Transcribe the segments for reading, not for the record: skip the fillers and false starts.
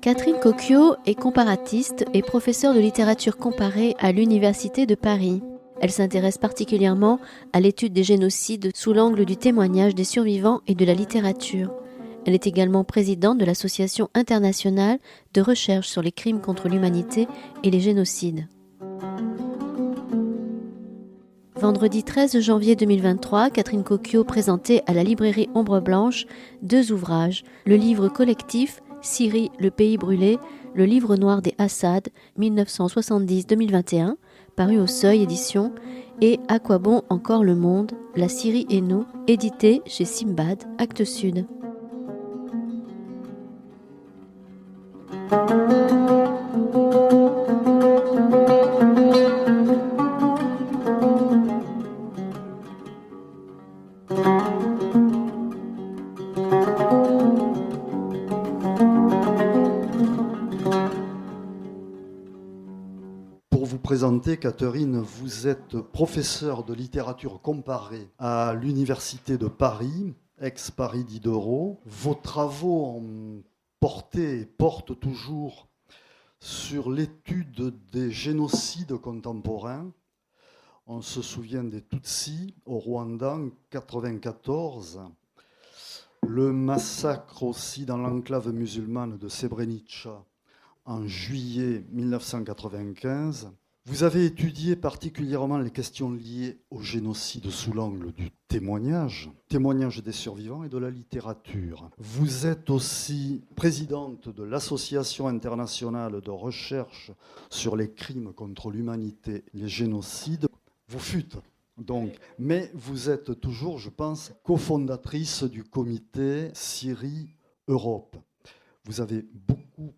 Catherine Cocchio est comparatiste et professeure de littérature comparée à l'Université de Paris. Elle s'intéresse particulièrement à l'étude des génocides sous l'angle du témoignage des survivants et de la littérature. Elle est également présidente de l'Association internationale de recherche sur les crimes contre l'humanité et les génocides. Vendredi 13 janvier 2023, Catherine Cocchio présentait à la librairie Ombre Blanche 2 ouvrages, le livre collectif Syrie, le pays brûlé, le livre noir des Assad, 1970-2021, paru au Seuil édition, et À quoi bon encore le monde, la Syrie et nous, édité chez Simbad, Actes Sud. Pour vous présenter, Catherine, vous êtes professeure de littérature comparée à l'Université de Paris, ex-Paris Diderot. Vos travaux ont porté et portent toujours sur l'étude des génocides contemporains. On se souvient des Tutsis au Rwanda en 1994, le massacre aussi dans l'enclave musulmane de Srebrenica en juillet 1995. Vous avez étudié particulièrement les questions liées au génocide sous l'angle du témoignage des survivants et de la littérature. Vous êtes aussi présidente de l'Association internationale de recherche sur les crimes contre l'humanité, les génocides. Vous fûtes donc, mais vous êtes toujours, je pense, cofondatrice du comité Syrie-Europe. Vous avez beaucoup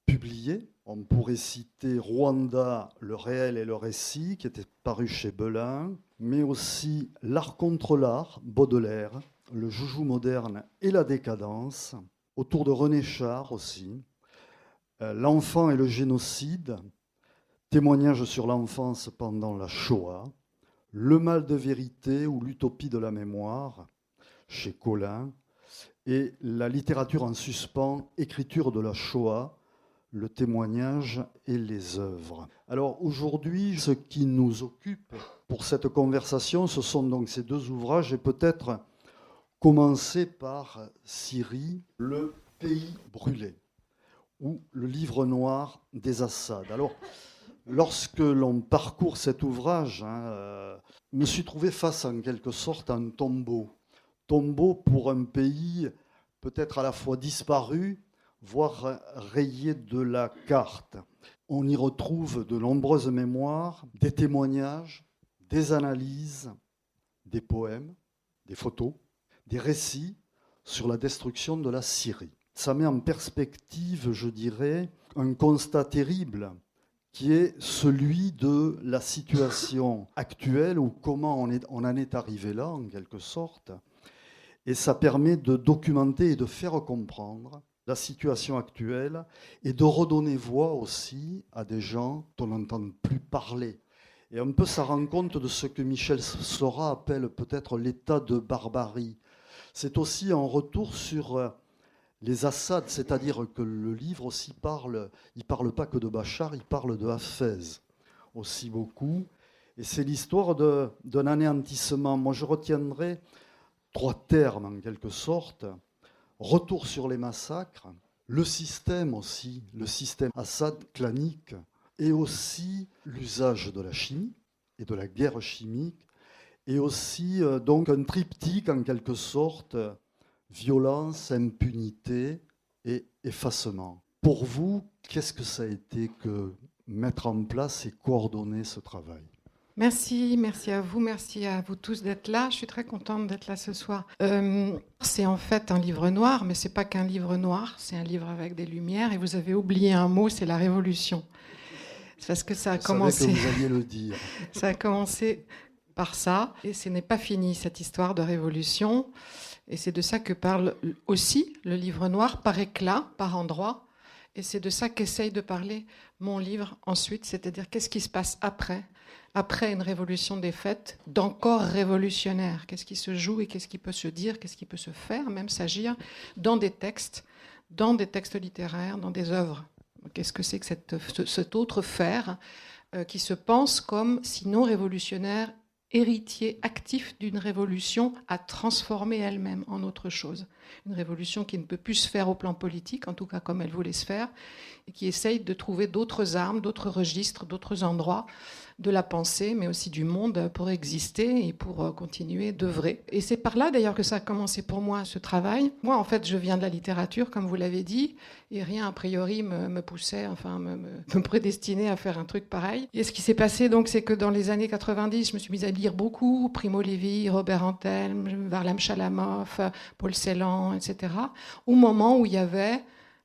publié. On pourrait citer Rwanda, le réel et le récit, qui était paru chez Belin, mais aussi L'art contre l'art, Baudelaire, le joujou moderne et la décadence, autour de René Char aussi, L'enfant et le génocide, témoignage sur l'enfance pendant la Shoah, Le mal de vérité ou l'utopie de la mémoire, chez Collin, et La littérature en suspens, écriture de la Shoah, le témoignage et les œuvres. Alors aujourd'hui, ce qui nous occupe pour cette conversation, ce sont donc ces 2 ouvrages, et peut-être commencer par Syrie, le pays brûlé, ou le livre noir des Assad. Alors, lorsque l'on parcourt cet ouvrage, je me suis trouvé face en quelque sorte à un tombeau. Tombeau pour un pays peut-être à la fois disparu, voire rayé de la carte. On y retrouve de nombreuses mémoires, des témoignages, des analyses, des poèmes, des photos, des récits sur la destruction de la Syrie. Ça met en perspective, je dirais, un constat terrible qui est celui de la situation actuelle, ou comment on en est arrivé là, en quelque sorte. Et ça permet de documenter et de faire comprendre la situation actuelle et de redonner voix aussi à des gens dont on n'entend plus parler. Et un peu ça rend compte de ce que Michel Sora appelle peut-être l'état de barbarie. C'est aussi un retour sur les Assad, c'est-à-dire que le livre aussi il parle pas que de Bachar, il parle de Hafez aussi beaucoup. Et c'est l'histoire d'un anéantissement. Moi, je retiendrai 3 termes en quelque sorte. Retour sur les massacres, le système aussi, le système Assad clanique, et aussi l'usage de la chimie et de la guerre chimique, et aussi donc un triptyque en quelque sorte, violence, impunité et effacement. Pour vous, qu'est-ce que ça a été que mettre en place et coordonner ce travail ? Merci à vous tous d'être là. Je suis très contente d'être là ce soir. C'est en fait un livre noir, mais c'est pas qu'un livre noir, c'est un livre avec des lumières. Et vous avez oublié un mot, c'est la révolution. C'est parce que ça a commencé. Je savais que vous alliez le dire. Ça a commencé par ça, et ce n'est pas fini cette histoire de révolution. Et c'est de ça que parle aussi le livre noir, par éclat, par endroits. Et c'est de ça qu'essaye de parler mon livre ensuite, c'est-à-dire qu'est-ce qui se passe après après une révolution défaite, d'encore révolutionnaire. Qu'est-ce qui se joue et qu'est-ce qui peut se dire, qu'est-ce qui peut se faire, même s'agir, dans des textes littéraires, dans des œuvres. Qu'est-ce que c'est que cet autre faire qui se pense comme, sinon révolutionnaire, héritier actif d'une révolution à transformer elle-même en autre chose. Une révolution qui ne peut plus se faire au plan politique, en tout cas comme elle voulait se faire, et qui essaye de trouver d'autres armes, d'autres registres, d'autres endroits de la pensée, mais aussi du monde pour exister et pour continuer d'œuvrer. Et c'est par là d'ailleurs que ça a commencé pour moi, ce travail. Moi, en fait, je viens de la littérature, comme vous l'avez dit, et rien a priori me poussait, enfin me prédestinait à faire un truc pareil. Et ce qui s'est passé, donc, c'est que dans les années 90, je me suis mise à lire beaucoup, Primo Levi, Robert Antelme, Varlam Chalamov, Paul Celan, etc., au moment où il y avait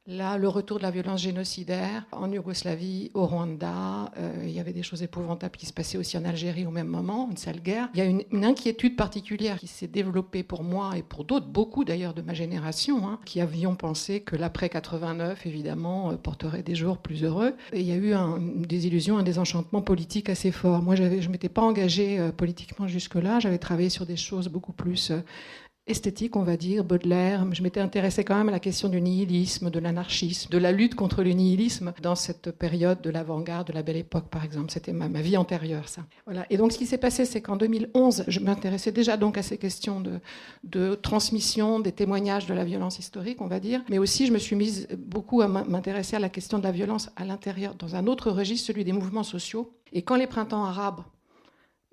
là, le retour de la violence génocidaire en Yougoslavie, au Rwanda, il y avait des choses épouvantables qui se passaient aussi en Algérie au même moment, une sale guerre. Il y a une inquiétude particulière qui s'est développée pour moi et pour d'autres, beaucoup d'ailleurs de ma génération, qui avions pensé que l'après 89, évidemment, porterait des jours plus heureux. Et il y a eu des illusions, un désenchantement politique assez fort. Moi, je ne m'étais pas engagée politiquement jusque-là. J'avais travaillé sur des choses beaucoup plus esthétique, on va dire, Baudelaire. Je m'étais intéressée quand même à la question du nihilisme, de l'anarchisme, de la lutte contre le nihilisme dans cette période de l'avant-garde, de la Belle Époque, par exemple. C'était ma vie antérieure, ça. Voilà. Et donc, ce qui s'est passé, c'est qu'en 2011, je m'intéressais déjà donc à ces questions de transmission, des témoignages de la violence historique, on va dire. Mais aussi, je me suis mise beaucoup à m'intéresser à la question de la violence à l'intérieur, dans un autre registre, celui des mouvements sociaux. Et quand les printemps arabes,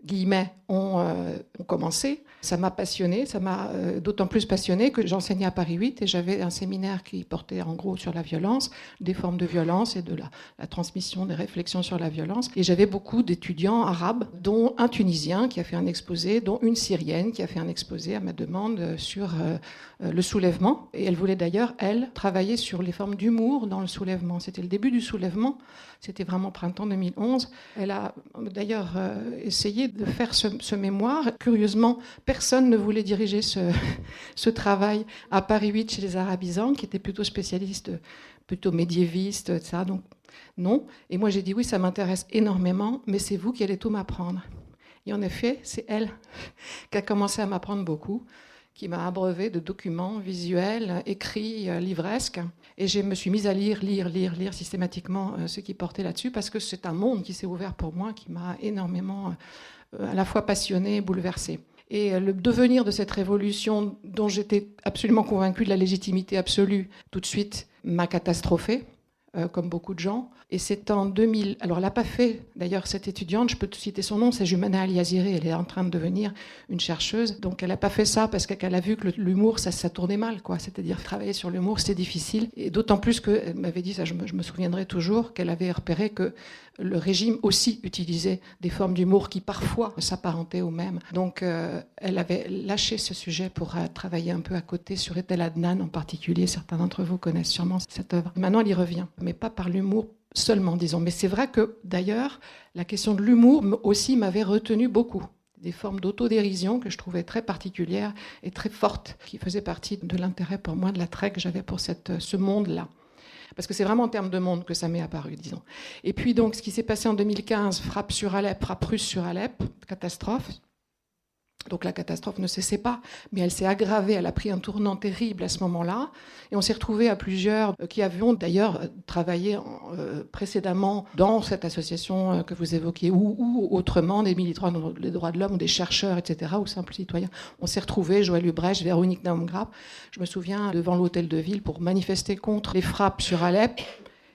guillemets, ont commencé, ça m'a passionnée, ça m'a d'autant plus passionnée que j'enseignais à Paris 8 et j'avais un séminaire qui portait en gros sur la violence, des formes de violence et de la transmission des réflexions sur la violence. Et j'avais beaucoup d'étudiants arabes, dont un Tunisien qui a fait un exposé, dont une Syrienne qui a fait un exposé à ma demande sur le soulèvement. Et elle voulait d'ailleurs, elle, travailler sur les formes d'humour dans le soulèvement. C'était le début du soulèvement, c'était vraiment printemps 2011. Elle a d'ailleurs essayé de faire ce mémoire. Curieusement, personne ne voulait diriger ce travail à Paris 8 chez les arabisants, qui étaient plutôt spécialistes, plutôt médiévistes, etc. Donc, non. Et moi, j'ai dit oui, ça m'intéresse énormément, mais c'est vous qui allez tout m'apprendre. Et en effet, c'est elle qui a commencé à m'apprendre beaucoup, qui m'a abreuvé de documents visuels, écrits, livresques. Et je me suis mise à lire systématiquement ce qui portait là-dessus, parce que c'est un monde qui s'est ouvert pour moi, qui m'a énormément à la fois passionnée et bouleversée. Et le devenir de cette révolution, dont j'étais absolument convaincue de la légitimité absolue, tout de suite m'a catastrophée, comme beaucoup de gens. Et c'est en 2000... Alors, elle n'a pas fait, d'ailleurs, cette étudiante, je peux te citer son nom, c'est Jumana Aliaziré, elle est en train de devenir une chercheuse. Donc, elle n'a pas fait ça parce qu'elle a vu que l'humour, ça tournait mal, quoi. C'est-à-dire, travailler sur l'humour, c'était difficile. Et d'autant plus qu'elle m'avait dit, ça je me souviendrai toujours, qu'elle avait repéré que le régime aussi utilisait des formes d'humour qui, parfois, s'apparentaient aux mêmes. Donc, elle avait lâché ce sujet pour travailler un peu à côté sur Etel Adnan, en particulier. Certains d'entre vous connaissent sûrement cette œuvre. Maintenant, elle y revient, mais pas par l'humour seulement, disons. Mais c'est vrai que, d'ailleurs, la question de l'humour aussi m'avait retenu beaucoup. Des formes d'autodérision que je trouvais très particulières et très fortes, qui faisaient partie de l'intérêt pour moi, de l'attrait que j'avais pour ce monde-là. Parce que c'est vraiment en termes de monde que ça m'est apparu, disons. Et puis donc, ce qui s'est passé en 2015, frappe russe sur Alep, catastrophe. Donc la catastrophe ne cessait pas, mais elle s'est aggravée, elle a pris un tournant terrible à ce moment-là. Et on s'est retrouvés à plusieurs qui avions d'ailleurs travaillé précédemment dans cette association que vous évoquiez, ou autrement, des militants des droits de l'homme, ou des chercheurs, etc., ou simples citoyens. On s'est retrouvés, Joël Ubrecht, Véronique Naumgrab, je me souviens, devant l'hôtel de ville pour manifester contre les frappes sur Alep.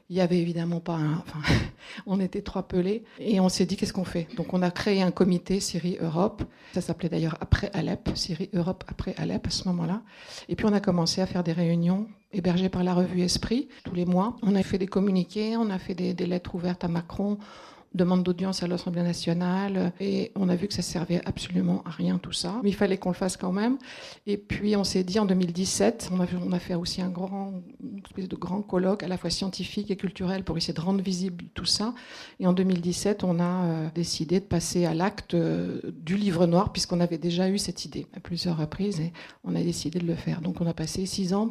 Il n'y avait évidemment pas on était trois pelés et on s'est dit qu'est-ce qu'on fait. Donc on a créé un comité Syrie-Europe, ça s'appelait d'ailleurs après Alep, Syrie-Europe après Alep à ce moment-là. Et puis on a commencé à faire des réunions hébergées par la revue Esprit tous les mois. On a fait des communiqués, on a fait des lettres ouvertes à Macron, demande d'audience à l'Assemblée nationale, et on a vu que ça servait absolument à rien tout ça, mais il fallait qu'on le fasse quand même. Et puis on s'est dit en 2017, on a fait aussi une espèce de grand colloque à la fois scientifique et culturel pour essayer de rendre visible tout ça. Et en 2017, on a décidé de passer à l'acte du livre noir, puisqu'on avait déjà eu cette idée à plusieurs reprises, et on a décidé de le faire. Donc on a passé 6 ans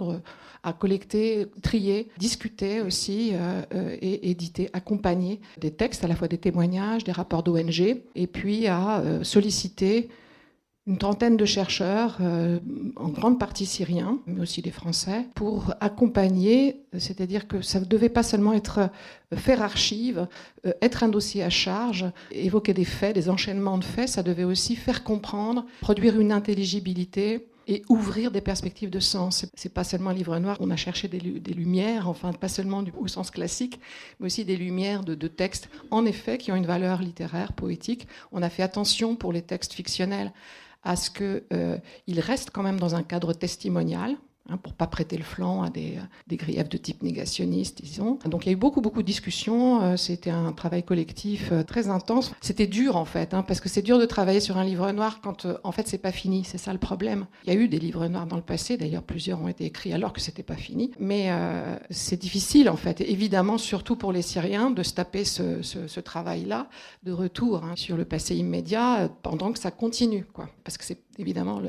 à collecter, trier, discuter aussi, et éditer, accompagner des textes, à la fois des des témoignages, des rapports d'ONG, et puis a sollicité une trentaine de chercheurs, en grande partie syriens, mais aussi des Français, pour accompagner, c'est-à-dire que ça ne devait pas seulement être faire archive, être un dossier à charge, évoquer des faits, des enchaînements de faits, ça devait aussi faire comprendre, produire une intelligibilité et ouvrir des perspectives de sens. C'est pas seulement un livre noir, on a cherché des lumières, enfin pas seulement au sens classique, mais aussi des lumières de textes, en effet, qui ont une valeur littéraire, poétique. On a fait attention pour les textes fictionnels à ce qu'ils restent quand même dans un cadre testimonial, pour ne pas prêter le flanc à des griefs de type négationniste, disons. Donc il y a eu beaucoup de discussions, c'était un travail collectif très intense. C'était dur en fait, parce que c'est dur de travailler sur un livre noir quand en fait c'est pas fini, c'est ça le problème. Il y a eu des livres noirs dans le passé, d'ailleurs plusieurs ont été écrits alors que c'était pas fini, mais c'est difficile en fait, et évidemment surtout pour les Syriens, de se taper ce travail-là de retour sur le passé immédiat pendant que ça continue, quoi. Parce que c'est évidemment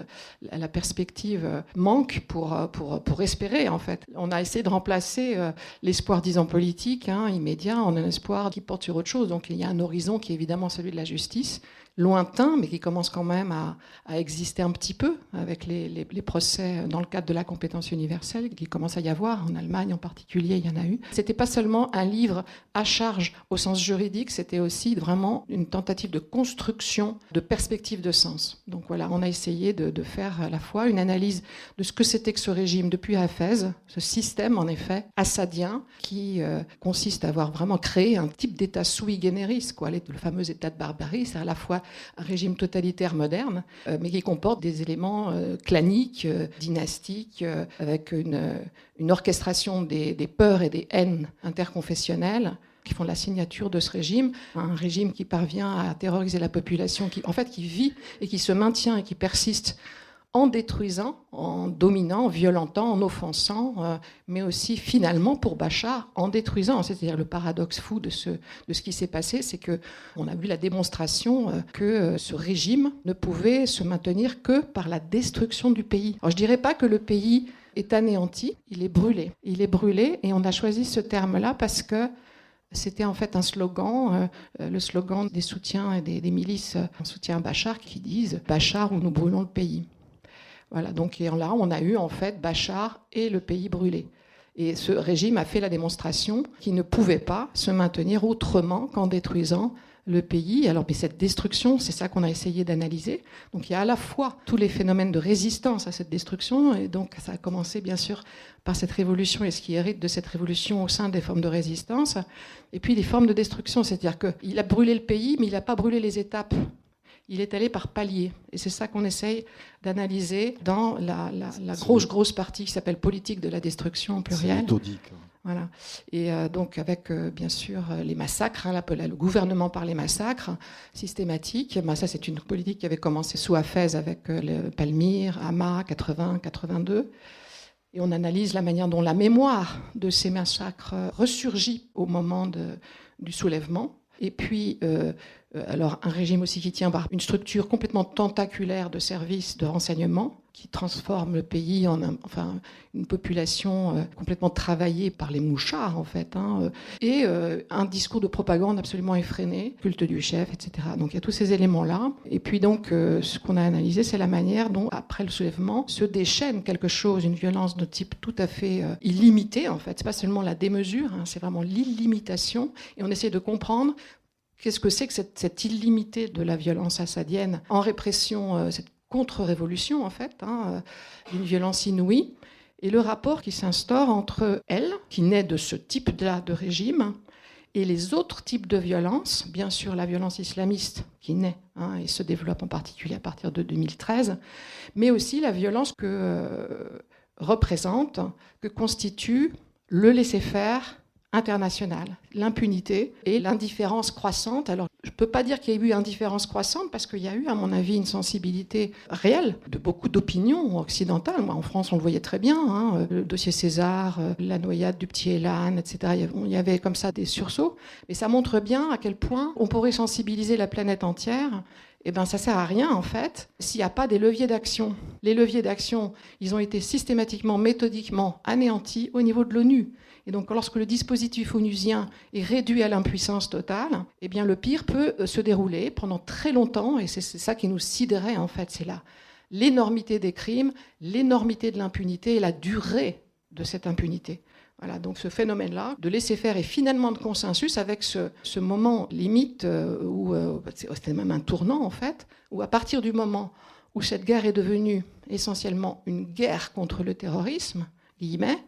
la perspective manque pour espérer en fait. On a essayé de remplacer l'espoir, disons, politique immédiat en un espoir qui porte sur autre chose. Donc il y a un horizon qui est évidemment celui de la justice, lointain, mais qui commence quand même à exister un petit peu avec les procès dans le cadre de la compétence universelle qui commence à y avoir, en Allemagne en particulier, il y en a eu. C'était pas seulement un livre à charge au sens juridique, c'était aussi vraiment une tentative de construction de perspectives de sens. Donc voilà, on a essayé de faire à la fois une analyse de ce que c'était que ce régime depuis Hafez, ce système en effet assadien qui consiste à avoir vraiment créé un type d'état sui generis, le fameux état de barbarie, c'est à la fois un régime totalitaire moderne, mais qui comporte des éléments claniques, dynastiques, avec une orchestration des peurs et des haines interconfessionnelles qui font la signature de ce régime, un régime qui parvient à terroriser la population, qui vit et qui se maintient et qui persiste en détruisant, en dominant, en violentant, en offensant, mais aussi finalement pour Bachar en détruisant. C'est-à-dire le paradoxe fou de ce qui s'est passé, c'est qu'on a vu la démonstration que ce régime ne pouvait se maintenir que par la destruction du pays. Alors je ne dirais pas que le pays est anéanti, il est brûlé. Il est brûlé et on a choisi ce terme-là parce que c'était en fait un slogan, le slogan des soutiens et des milices en soutien à Bachar qui disent « Bachar ou nous brûlons le pays ». Voilà, donc là, on a eu en fait Bachar et le pays brûlé. Et ce régime a fait la démonstration qu'il ne pouvait pas se maintenir autrement qu'en détruisant le pays. Alors, mais cette destruction, c'est ça qu'on a essayé d'analyser. Donc, il y a à la fois tous les phénomènes de résistance à cette destruction, et donc ça a commencé bien sûr par cette révolution et ce qui hérite de cette révolution au sein des formes de résistance, et puis les formes de destruction, c'est-à-dire qu'il a brûlé le pays, mais il n'a pas brûlé les étapes. Il est allé par paliers. Et c'est ça qu'on essaye d'analyser dans la grosse partie qui s'appelle politique de la destruction au pluriel. C'est méthodique. Voilà. Et donc avec, bien sûr, les massacres, le gouvernement par les massacres systématiques. Ça, c'est une politique qui avait commencé sous Hafez avec Palmyre, Hama, 80, 82. Et on analyse la manière dont la mémoire de ces massacres ressurgit au moment du soulèvement. Et puis, alors un régime aussi qui tient par une structure complètement tentaculaire de services de renseignement qui transforme le pays en une population complètement travaillée par les mouchards en fait, et un discours de propagande absolument effréné, culte du chef, etc. Donc il y a tous ces éléments-là. Et puis donc ce qu'on a analysé, c'est la manière dont après le soulèvement se déchaîne quelque chose, une violence de type tout à fait illimité en fait. C'est pas seulement la démesure, c'est vraiment l'illimitation. Et on essaie de comprendre qu'est-ce que c'est que cette illimité de la violence assadienne en répression, cette contre-révolution en fait, d'une violence inouïe, et le rapport qui s'instaure entre elle, qui naît de ce type-là de régime, et les autres types de violence, bien sûr la violence islamiste qui naît et se développe en particulier à partir de 2013, mais aussi la violence que représente, que constitue le laisser-faire international, l'impunité et l'indifférence croissante. Alors, Je ne peux pas dire qu'il y a eu indifférence croissante, parce qu'il y a eu, à mon avis, une sensibilité réelle de beaucoup d'opinions occidentales. Moi, en France, on le voyait très bien, hein, le dossier César, la noyade du petit Elan, etc. Il y avait comme ça des sursauts. Mais ça montre bien à quel point on pourrait sensibiliser la planète entière. Eh bien, ça ne sert à rien, en fait, s'il n'y a pas des leviers d'action. Les leviers d'action, ils ont été systématiquement, méthodiquement anéantis au niveau de l'ONU. Et donc, lorsque le dispositif onusien est réduit à l'impuissance totale, eh bien, le pire peut se dérouler pendant très longtemps. Et c'est ça qui nous sidérait, en fait. C'est l'énormité des crimes, l'énormité de l'impunité et la durée de cette impunité. Voilà, donc ce phénomène-là, de laisser faire et finalement de consensus avec ce moment limite où c'était même un tournant en fait, où à partir du moment où cette guerre est devenue essentiellement une guerre contre le terrorisme, guillemets,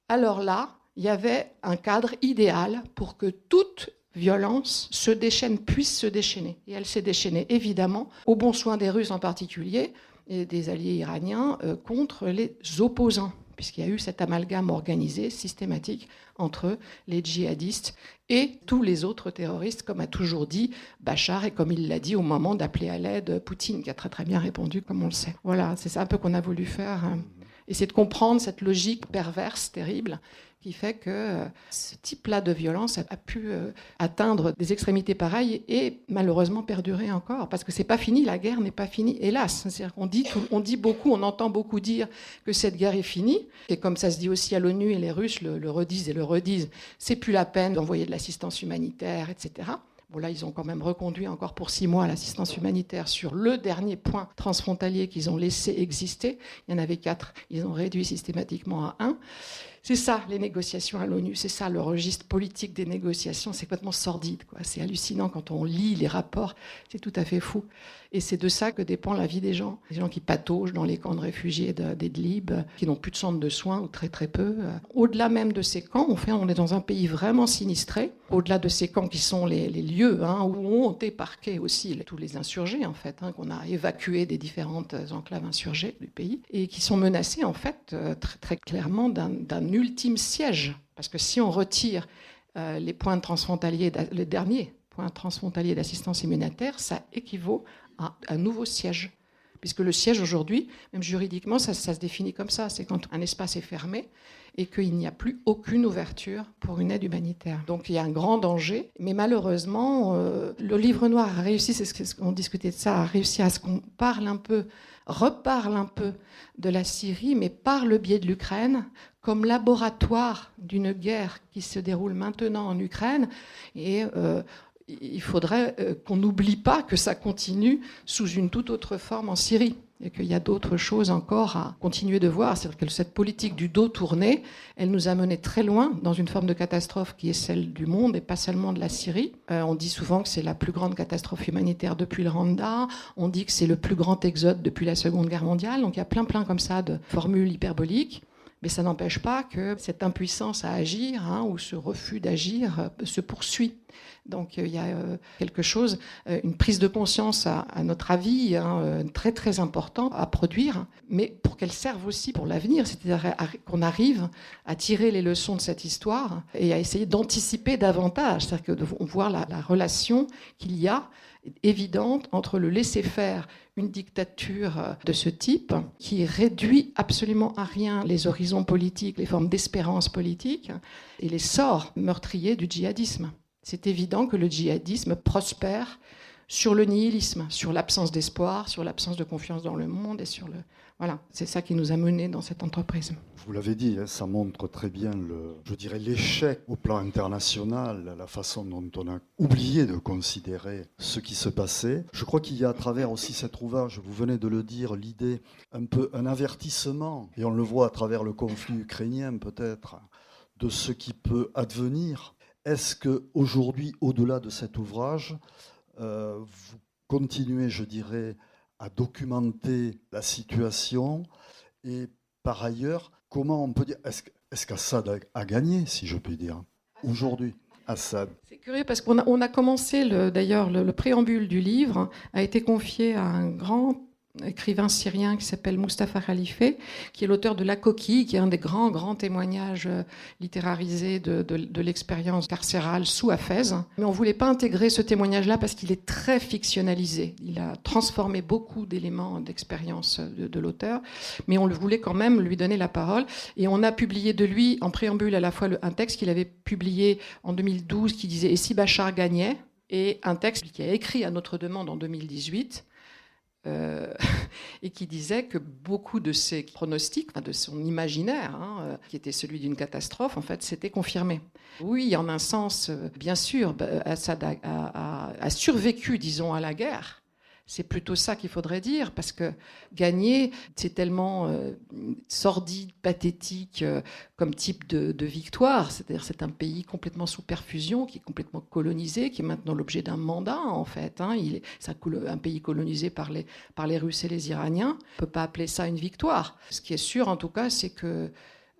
alors là, il y avait un cadre idéal pour que toute violence se déchaîne, puisse se déchaîner. Et elle s'est déchaînée évidemment au bon soin des Russes en particulier et des alliés iraniens contre les opposants, puisqu'il y a eu cet amalgame organisé, systématique, entre les djihadistes et tous les autres terroristes, comme a toujours dit Bachar, et comme il l'a dit au moment d'appeler à l'aide Poutine, qui a très très bien répondu, comme on le sait. Voilà, c'est ça un peu qu'on a voulu faire, essayer de comprendre cette logique perverse, terrible, qui fait que ce type-là de violence a pu atteindre des extrémités pareilles et malheureusement perdurer encore. Parce que c'est pas fini, la guerre n'est pas finie, hélas. C'est-à-dire qu'on dit beaucoup, on entend beaucoup dire que cette guerre est finie. Et comme ça se dit aussi à l'ONU, et les Russes le redisent et le redisent, c'est plus la peine d'envoyer de l'assistance humanitaire, etc. Bon, là, ils ont quand même reconduit encore pour 6 mois l'assistance humanitaire sur le dernier point transfrontalier qu'ils ont laissé exister. Il y en avait 4, ils ont réduit systématiquement à 1. C'est ça, les négociations à l'ONU, c'est ça, le registre politique des négociations, c'est complètement sordide, quoi. C'est hallucinant quand on lit les rapports, c'est tout à fait fou. Et c'est de ça que dépend la vie des gens qui pataugent dans les camps de réfugiés d'Idlib, qui n'ont plus de centre de soins ou très très peu. Au-delà même de ces camps, on est dans un pays vraiment sinistré, au-delà de ces camps qui sont les lieux où ont débarqué aussi tous les insurgés, en fait, qu'on a évacués des différentes enclaves insurgées du pays, et qui sont menacés, en fait, très, très clairement d'un ultime siège. Parce que si on retire les points transfrontaliers, les derniers points transfrontaliers d'assistance humanitaire, ça équivaut à un nouveau siège. Puisque le siège aujourd'hui, même juridiquement, ça se définit comme ça. C'est quand un espace est fermé et qu'il n'y a plus aucune ouverture pour une aide humanitaire. Donc il y a un grand danger. Mais malheureusement, le livre noir a réussi, c'est ce qu'on discutait de ça, a réussi à ce qu'on reparle un peu de la Syrie, mais par le biais de l'Ukraine, comme laboratoire d'une guerre qui se déroule maintenant en Ukraine. Et il faudrait qu'on n'oublie pas que ça continue sous une toute autre forme en Syrie et qu'il y a d'autres choses encore à continuer de voir. C'est-à-dire que cette politique du dos tourné, elle nous a menés très loin dans une forme de catastrophe qui est celle du monde et pas seulement de la Syrie. On dit souvent que c'est la plus grande catastrophe humanitaire depuis le Rwanda. On dit que c'est le plus grand exode depuis la Seconde Guerre mondiale. Donc il y a plein comme ça de formules hyperboliques. Mais ça n'empêche pas que cette impuissance à agir ou ce refus d'agir se poursuit. Donc il y a quelque chose, une prise de conscience à notre avis très très important à produire, mais pour qu'elle serve aussi pour l'avenir, c'est-à-dire qu'on arrive à tirer les leçons de cette histoire et à essayer d'anticiper davantage, c'est-à-dire qu'on voit la relation qu'il y a évidente entre le laisser-faire, une dictature de ce type qui réduit absolument à rien les horizons politiques, les formes d'espérance politique et les sorts meurtriers du djihadisme. C'est évident que le djihadisme prospère sur le nihilisme, sur l'absence d'espoir, sur l'absence de confiance dans le monde et sur le... Voilà, c'est ça qui nous a menés dans cette entreprise. Vous l'avez dit, ça montre très bien, l'échec au plan international, la façon dont on a oublié de considérer ce qui se passait. Je crois qu'il y a à travers aussi cet ouvrage, vous venez de le dire, l'idée, un avertissement, et on le voit à travers le conflit ukrainien peut-être, de ce qui peut advenir. Est-ce qu'aujourd'hui, au-delà de cet ouvrage, vous continuez, je dirais, à documenter la situation et par ailleurs, comment on peut dire, est-ce qu'Assad a gagné, si je puis dire, aujourd'hui, Assad? C'est curieux parce qu'on a commencé, d'ailleurs, le préambule du livre a été confié à un grand écrivain syrien qui s'appelle Mustapha Khalife, qui est l'auteur de La Coquille, qui est un des grands témoignages littérarisés de l'expérience carcérale sous Hafez. Mais on ne voulait pas intégrer ce témoignage-là parce qu'il est très fictionnalisé. Il a transformé beaucoup d'éléments d'expérience de l'auteur, mais on voulait quand même lui donner la parole. Et on a publié de lui, en préambule, à la fois un texte qu'il avait publié en 2012 qui disait « Et si Bachar gagnait ?» et un texte qu'il a écrit à notre demande en 2018, et qui disait que beaucoup de ses pronostics, de son imaginaire, qui était celui d'une catastrophe, en fait, s'était confirmé. Oui, en un sens, bien sûr, Assad a survécu, disons, à la guerre. C'est plutôt ça qu'il faudrait dire, parce que gagner, c'est tellement sordide, pathétique comme type de victoire. C'est-à-dire c'est un pays complètement sous perfusion, qui est complètement colonisé, qui est maintenant l'objet d'un mandat, en fait. C'est un pays colonisé par les Russes et les Iraniens. On ne peut pas appeler ça une victoire. Ce qui est sûr, en tout cas, c'est que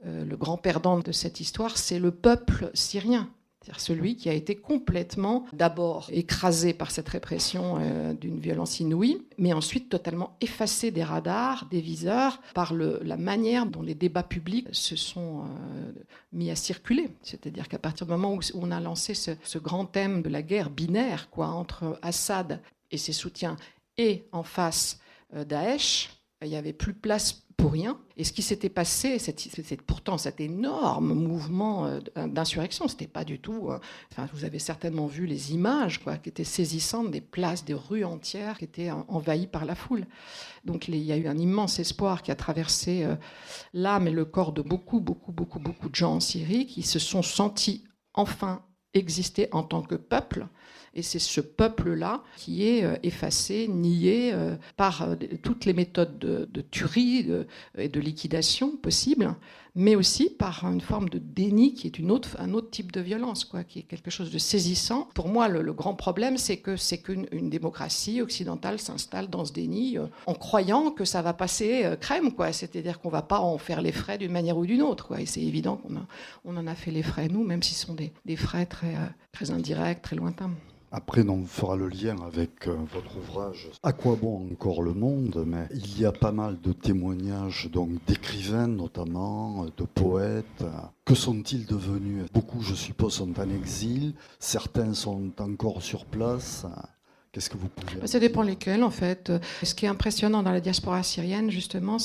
le grand perdant de cette histoire, c'est le peuple syrien. C'est-à-dire celui qui a été complètement, d'abord, écrasé par cette répression d'une violence inouïe, mais ensuite totalement effacé des radars, des viseurs, par la manière dont les débats publics se sont mis à circuler. C'est-à-dire qu'à partir du moment où on a lancé ce grand thème de la guerre binaire, entre Assad et ses soutiens et en face Daesh, il n'y avait plus place pour rien. Et ce qui s'était passé, c'est pourtant cet énorme mouvement d'insurrection. C'était pas du tout. Vous avez certainement vu les images, qui étaient saisissantes, des places, des rues entières qui étaient envahies par la foule. Donc il y a eu un immense espoir qui a traversé l'âme et le corps de beaucoup de gens en Syrie qui se sont sentis enfin exister en tant que peuple. Et c'est ce peuple-là qui est effacé, nié par toutes les méthodes de tuerie et de liquidation possibles, mais aussi par une forme de déni qui est un autre type de violence, qui est quelque chose de saisissant. Pour moi, le grand problème, c'est qu'une démocratie occidentale s'installe dans ce déni en croyant que ça va passer crème, C'est-à-dire qu'on ne va pas en faire les frais d'une manière ou d'une autre, Et c'est évident qu'on en a fait les frais, nous, même si ce sont des frais très indirects, très lointains. Après, on fera le lien avec votre ouvrage « À quoi bon encore le monde ?» Mais il y a pas mal de témoignages d'écrivains notamment, de poètes. Que sont-ils devenus ? Beaucoup, je suppose, sont en exil. Certains sont encore sur place. Qu'est-ce que vous pouvez dire ? Ça dépend lesquels, en fait. Ce qui est impressionnant dans la diaspora syrienne, justement,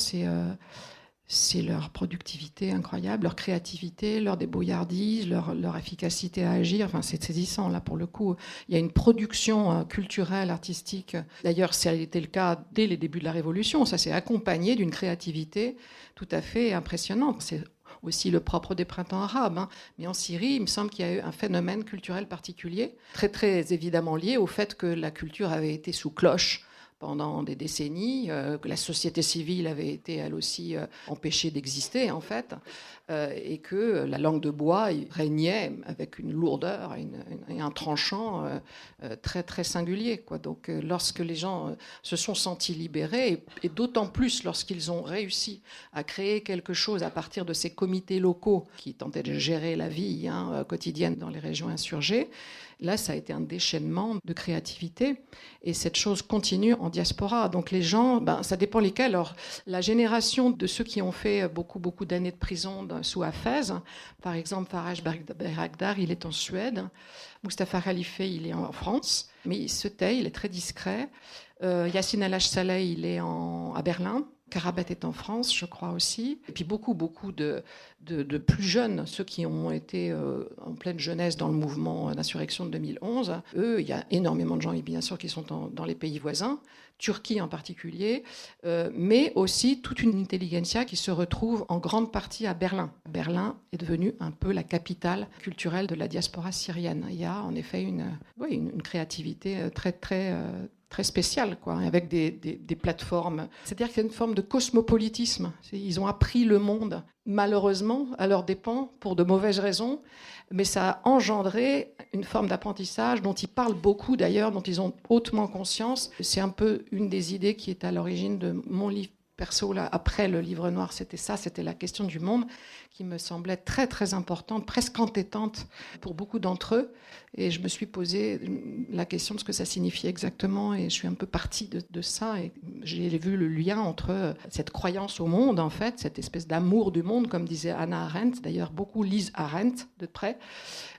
c'est leur productivité incroyable, leur créativité, leur débrouillardise, leur efficacité à agir. C'est saisissant, là, pour le coup. Il y a une production culturelle, artistique. D'ailleurs, ça a été le cas dès les débuts de la Révolution. Ça s'est accompagné d'une créativité tout à fait impressionnante. C'est aussi le propre des printemps arabes. Mais en Syrie, il me semble qu'il y a eu un phénomène culturel particulier, très, très évidemment lié au fait que la culture avait été sous cloche pendant des décennies, que la société civile avait été elle aussi empêchée d'exister en fait, et que la langue de bois régnait avec une lourdeur et un tranchant très très singulier. Donc lorsque les gens se sont sentis libérés, et d'autant plus lorsqu'ils ont réussi à créer quelque chose à partir de ces comités locaux qui tentaient de gérer la vie quotidienne dans les régions insurgées, là, ça a été un déchaînement de créativité. Et cette chose continue en diaspora. Donc les gens, ça dépend lesquels. Alors, la génération de ceux qui ont fait beaucoup d'années de prison sous Hafez, par exemple, Faraj Bayraktar, il est en Suède. Mustapha Khalife, il est en France. Mais il se tait, il est très discret. Yassine El-Saleh, il est à Berlin. Karabat est en France, je crois aussi. Et puis beaucoup de plus jeunes, ceux qui ont été en pleine jeunesse dans le mouvement d'insurrection de 2011. Eux, il y a énormément de gens, bien sûr, qui sont dans les pays voisins, Turquie en particulier, mais aussi toute une intelligentsia qui se retrouve en grande partie à Berlin. Berlin est devenue un peu la capitale culturelle de la diaspora syrienne. Il y a en effet une créativité très spécial, avec des plateformes. C'est-à-dire qu'il y a une forme de cosmopolitisme. Ils ont appris le monde, malheureusement, à leurs dépens, pour de mauvaises raisons, mais ça a engendré une forme d'apprentissage dont ils parlent beaucoup d'ailleurs, dont ils ont hautement conscience. C'est un peu une des idées qui est à l'origine de mon livre perso, là, après le livre noir, c'était la question du monde qui me semblait très, très importante, presque entêtante pour beaucoup d'entre eux. Et je me suis posé la question de ce que ça signifiait exactement. Et je suis un peu partie de ça. Et j'ai vu le lien entre cette croyance au monde, en fait, cette espèce d'amour du monde, comme disait Hannah Arendt. D'ailleurs, beaucoup lisent Arendt de près.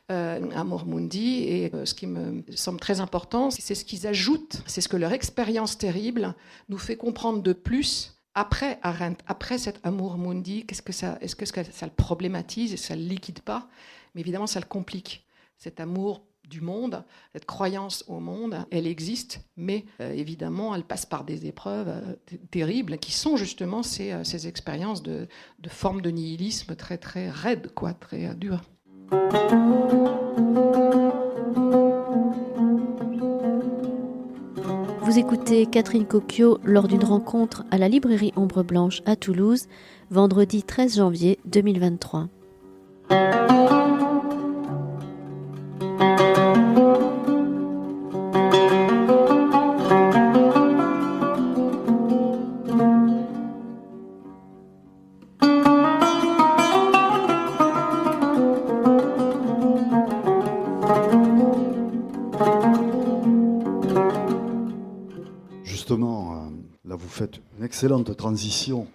Amor Mundi, et ce qui me semble très important, c'est ce qu'ils ajoutent, c'est ce que leur expérience terrible nous fait comprendre de plus après Arendt, après cet Amor Mundi. Est-ce que ça le problématise et ça le liquide pas? Mais évidemment, ça le complique. Cet amour du monde, cette croyance au monde, elle existe, mais évidemment, elle passe par des épreuves terribles qui sont justement ces expériences de formes de nihilisme très, très raides, quoi, très dures. Vous écoutez Catherine Cocchio lors d'une rencontre à la librairie Ombre Blanche à Toulouse, vendredi 13 janvier 2023. Justement, là vous faites une excellente transition,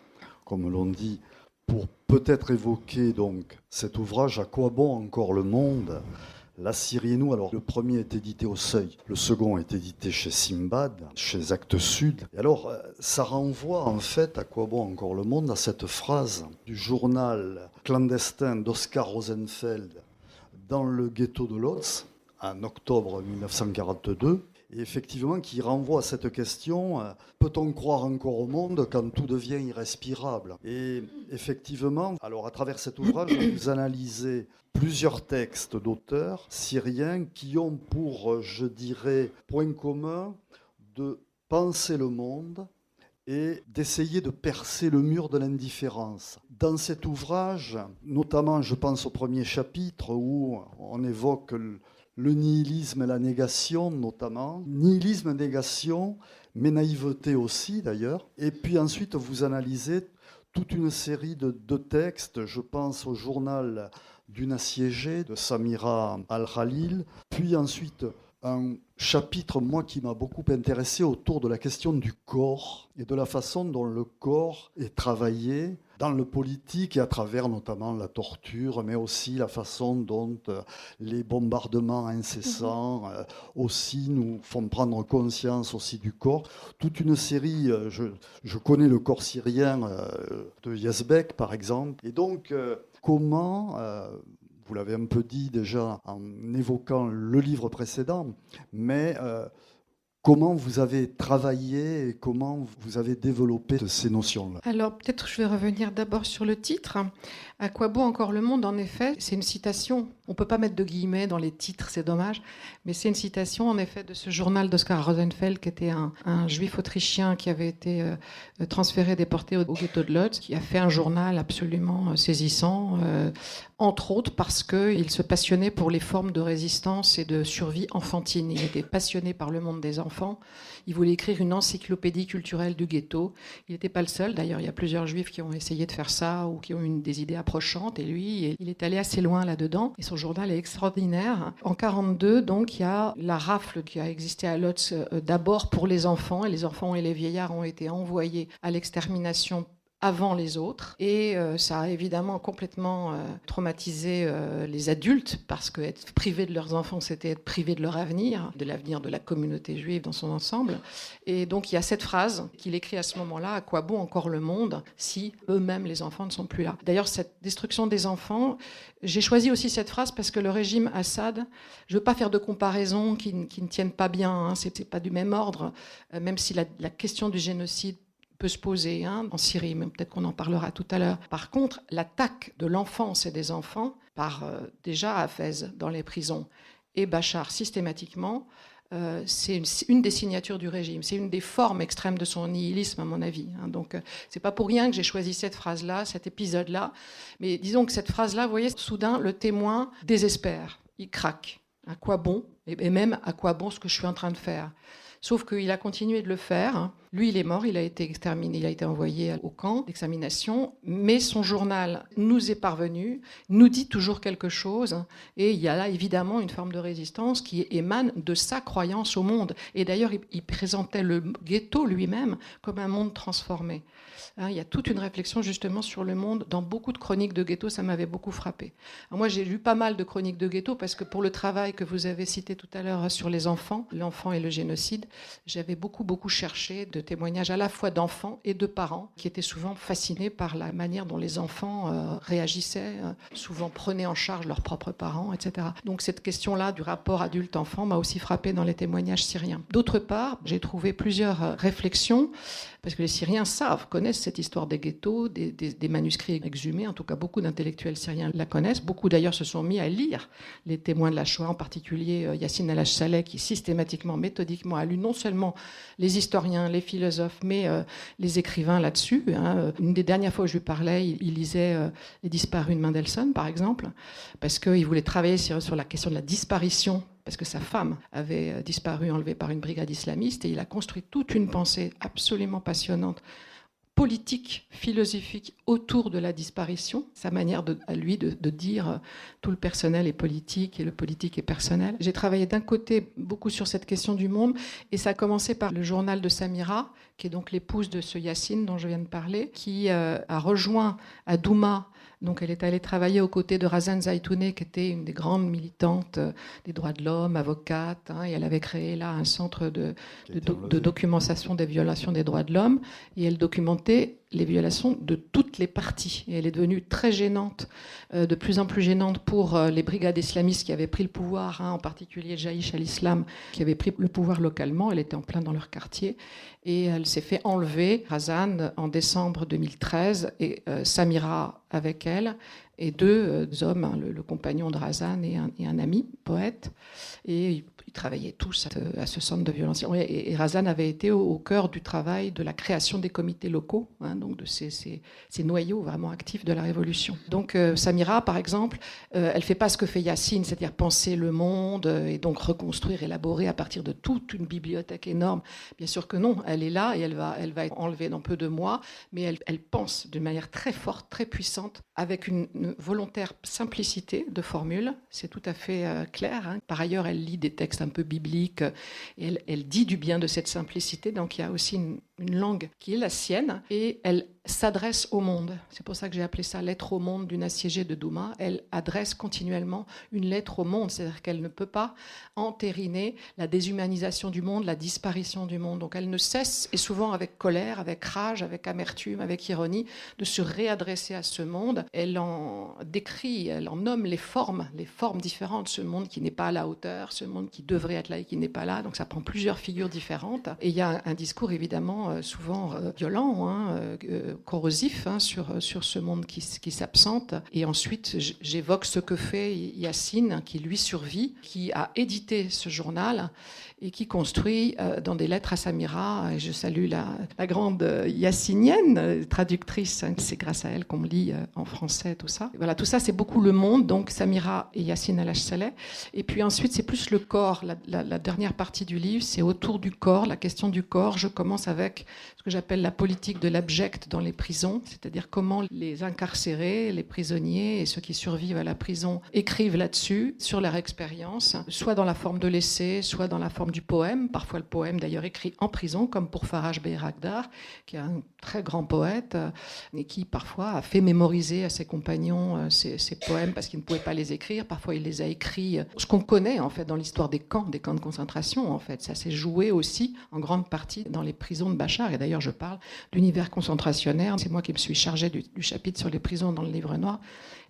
comme l'on dit, pour peut-être évoquer donc cet ouvrage « À quoi bon encore le monde ?» La Syrie et nous. Alors le premier est édité au Seuil, le second est édité chez Simbad, chez Actes Sud. Et alors ça renvoie en fait, à quoi bon encore le monde, à cette phrase du journal clandestin d'Oskar Rosenfeld dans le ghetto de Lodz, en octobre 1942, et effectivement qui renvoie à cette question, peut-on croire encore au monde quand tout devient irrespirable? Et effectivement, alors à travers cet ouvrage, vous analysez plusieurs textes d'auteurs syriens qui ont pour, je dirais, point commun de penser le monde et d'essayer de percer le mur de l'indifférence. Dans cet ouvrage, notamment je pense au premier chapitre où on évoque le nihilisme et la négation notamment. Nihilisme, négation, mais naïveté aussi d'ailleurs. Et puis ensuite vous analysez toute une série de textes. Je pense au journal d'une assiégée de Samira Al-Khalil. Puis ensuite un chapitre, moi, qui m'a beaucoup intéressé autour de la question du corps et de la façon dont le corps est travaillé dans le politique et à travers notamment la torture, mais aussi la façon dont les bombardements incessants aussi nous font prendre conscience aussi du corps. Toute une série, je connais le corps syrien de Yazbek par exemple, et donc comment... vous l'avez un peu dit déjà en évoquant le livre précédent, mais comment vous avez travaillé et comment vous avez développé ces notions-là? Alors peut-être je vais revenir d'abord sur le titre. À quoi bon encore le monde? En effet, c'est une citation. On ne peut pas mettre de guillemets dans les titres, c'est dommage. Mais c'est une citation en effet de ce journal d'Oskar Rosenfeld, qui était un juif autrichien qui avait été transféré, déporté au ghetto de Lodz, qui a fait un journal absolument saisissant, entre autres parce qu'il se passionnait pour les formes de résistance et de survie enfantine. Il était passionné par le monde des enfants. Il voulait écrire une encyclopédie culturelle du ghetto. Il n'était pas le seul. D'ailleurs, il y a plusieurs juifs qui ont essayé de faire ça ou qui ont eu des idées approchantes. Et lui, il est allé assez loin là-dedans. Et son journal est extraordinaire. En 1942, donc, il y a la rafle qui a existé à Lodz d'abord pour les enfants. Et les enfants et les vieillards ont été envoyés à l'extermination avant les autres. Et ça a évidemment complètement traumatisé les adultes, parce qu'être privé de leurs enfants, c'était être privé de leur avenir, de l'avenir de la communauté juive dans son ensemble. Et donc il y a cette phrase qu'il écrit à ce moment-là: à quoi bon encore le monde si eux-mêmes, les enfants, ne sont plus là? D'ailleurs, cette destruction des enfants, j'ai choisi aussi cette phrase parce que le régime Assad, je ne veux pas faire de comparaisons qui ne tiennent pas bien, hein, c'est pas du même ordre, même si la question du génocide peut se poser en Syrie, mais peut-être qu'on en parlera tout à l'heure. Par contre, l'attaque de l'enfance et des enfants par déjà Hafez dans les prisons et Bachar systématiquement, c'est une des signatures du régime. C'est une des formes extrêmes de son nihilisme, à mon avis. Donc, c'est pas pour rien que j'ai choisi cette phrase-là, cet épisode-là. Mais disons que cette phrase-là, vous voyez, soudain, le témoin désespère. Il craque. À quoi bon? Et même à quoi bon ce que je suis en train de faire? Sauf qu'il a continué de le faire. Lui, il est mort, il a été exterminé, il a été envoyé au camp d'extermination, mais son journal nous est parvenu, nous dit toujours quelque chose, et il y a là évidemment une forme de résistance qui émane de sa croyance au monde. Et d'ailleurs, il présentait le ghetto lui-même comme un monde transformé. Il y a toute une réflexion justement sur le monde. Dans beaucoup de chroniques de ghetto, ça m'avait beaucoup frappé. Alors moi, j'ai lu pas mal de chroniques de ghetto parce que pour le travail que vous avez cité tout à l'heure sur les enfants, l'enfant et le génocide, j'avais beaucoup cherché de témoignages à la fois d'enfants et de parents qui étaient souvent fascinés par la manière dont les enfants réagissaient, souvent prenaient en charge leurs propres parents, etc. Donc cette question-là du rapport adulte-enfant m'a aussi frappé dans les témoignages syriens. D'autre part, j'ai trouvé plusieurs réflexions parce que les Syriens connaissent cette histoire des ghettos, des manuscrits exhumés. En tout cas, beaucoup d'intellectuels syriens la connaissent. Beaucoup, d'ailleurs, se sont mis à lire les témoins de la Shoah, en particulier Yassine al-Saleh, qui systématiquement, méthodiquement, a lu non seulement les historiens, les philosophes, mais les écrivains là-dessus. Une des dernières fois où je lui parlais, il lisait Les disparus de Mendelssohn, par exemple, parce qu'il voulait travailler sur la question de la disparition, parce que sa femme avait disparu, enlevée par une brigade islamiste, et il a construit toute une pensée absolument passionnante, politique, philosophique, autour de la disparition, sa manière à lui de dire tout le personnel est politique et le politique est personnel. J'ai travaillé d'un côté beaucoup sur cette question du monde, et ça a commencé par le journal de Samira, qui est donc l'épouse de ce Yassine dont je viens de parler, qui a rejoint à Douma. Donc elle est allée travailler aux côtés de Razan Zaitouneh, qui était une des grandes militantes des droits de l'homme, avocate, et elle avait créé là un centre de documentation des violations des droits de l'homme, et elle documentait les violations de toutes les parties. Et elle est devenue très gênante, de plus en plus gênante pour les brigades islamistes qui avaient pris le pouvoir, en particulier Jaïch al-Islam, qui avait pris le pouvoir localement. Elle était en plein dans leur quartier. Et elle s'est fait enlever, Razan, en décembre 2013, et Samira avec elle, et deux hommes, le compagnon de Razan et un ami, poète. Et ils travaillaient tous à ce centre de violence. Et Razan avait été au cœur du travail de la création des comités locaux, donc de ces noyaux vraiment actifs de la Révolution. Donc Samira, par exemple, elle ne fait pas ce que fait Yassine, c'est-à-dire penser le monde et donc reconstruire, élaborer à partir de toute une bibliothèque énorme. Bien sûr que non, elle est là et elle va être enlevée dans peu de mois, mais elle pense d'une manière très forte, très puissante, avec une volontaire simplicité de formule. C'est tout à fait clair. Par ailleurs, elle lit des textes un peu bibliques et elle dit du bien de cette simplicité. Donc il y a aussi une langue qui est la sienne et elle s'adresse au monde. C'est pour ça que j'ai appelé ça lettre au monde d'une assiégée de Douma. Elle adresse continuellement une lettre au monde, c'est-à-dire qu'elle ne peut pas entériner la déshumanisation du monde, la disparition du monde. Donc elle ne cesse, et souvent avec colère, avec rage, avec amertume, avec ironie, de se réadresser à ce monde. Elle en décrit, elle en nomme les formes différentes, ce monde qui n'est pas à la hauteur, ce monde qui devrait être là et qui n'est pas là. Donc ça prend plusieurs figures différentes. Et il y a un discours évidemment souvent violent, corrosif sur ce monde qui s'absente. Et ensuite, j'évoque ce que fait Yassine, qui lui survit, qui a édité ce journal et qui construit dans des lettres à Samira. Et je salue la grande yassinienne, traductrice. C'est grâce à elle qu'on lit en français tout ça. Voilà, tout ça, c'est beaucoup le monde, donc Samira et Yassine al-Saleh. Et puis ensuite, c'est plus le corps. La dernière partie du livre, c'est autour du corps, la question du corps. Je commence avec ce que j'appelle la politique de l'abject dans les prisons, c'est-à-dire comment les incarcérés, les prisonniers et ceux qui survivent à la prison écrivent là-dessus, sur leur expérience, soit dans la forme de l'essai, soit dans la forme du poème, parfois le poème d'ailleurs écrit en prison, comme pour Faraj Beyrakdar, qui est un très grand poète et qui parfois a fait mémoriser à ses compagnons ses poèmes parce qu'il ne pouvait pas les écrire. Parfois il les a écrits, ce qu'on connaît en fait dans l'histoire des camps de concentration en fait. Ça s'est joué aussi en grande partie dans les prisons de Bachar, et d'ailleurs je parle d'univers concentrationnaire. C'est moi qui me suis chargée du chapitre sur les prisons dans le livre noir.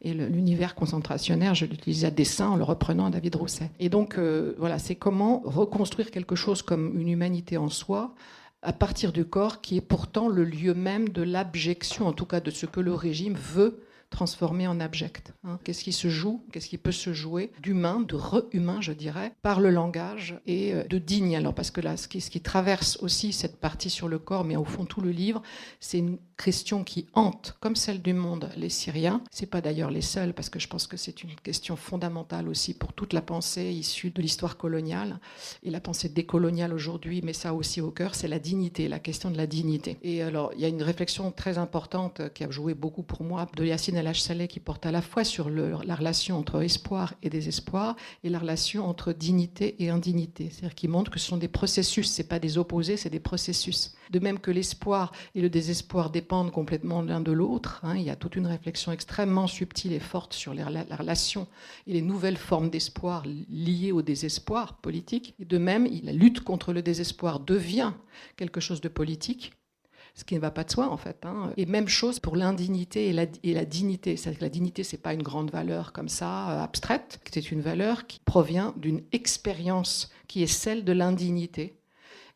Et l'univers concentrationnaire, je l'utilise à dessein en le reprenant à David Rousset. Et donc, voilà, c'est comment reconstruire quelque chose comme une humanité en soi à partir du corps qui est pourtant le lieu même de l'abjection, en tout cas de ce que le régime veut transformer en abject. Qu'est-ce qui se joue, qu'est-ce qui peut se jouer d'humain, de re-humain, je dirais, par le langage et de digne. Alors, parce que là, ce qui traverse aussi cette partie sur le corps, mais au fond tout le livre, c'est une question qui hante, comme celle du monde, les Syriens. C'est pas d'ailleurs les seuls, parce que je pense que c'est une question fondamentale aussi pour toute la pensée issue de l'histoire coloniale et la pensée décoloniale aujourd'hui, mais ça aussi au cœur, c'est la dignité, la question de la dignité. Et alors, il y a une réflexion très importante qui a joué beaucoup pour moi, de Yacine El-Haj-Saleh, qui porte à la fois sur la relation entre espoir et désespoir, et la relation entre dignité et indignité. C'est-à-dire qu'il montre que ce sont des processus, c'est pas des opposés, c'est des processus. De même que l'espoir et le désespoir dépendent complètement l'un de l'autre. Il y a toute une réflexion extrêmement subtile et forte sur la relation et les nouvelles formes d'espoir liées au désespoir politique. Et de même, la lutte contre le désespoir devient quelque chose de politique, ce qui ne va pas de soi en fait. Et même chose pour l'indignité et la dignité. C'est-à-dire que la dignité, c'est pas une grande valeur comme ça, abstraite. C'est une valeur qui provient d'une expérience qui est celle de l'indignité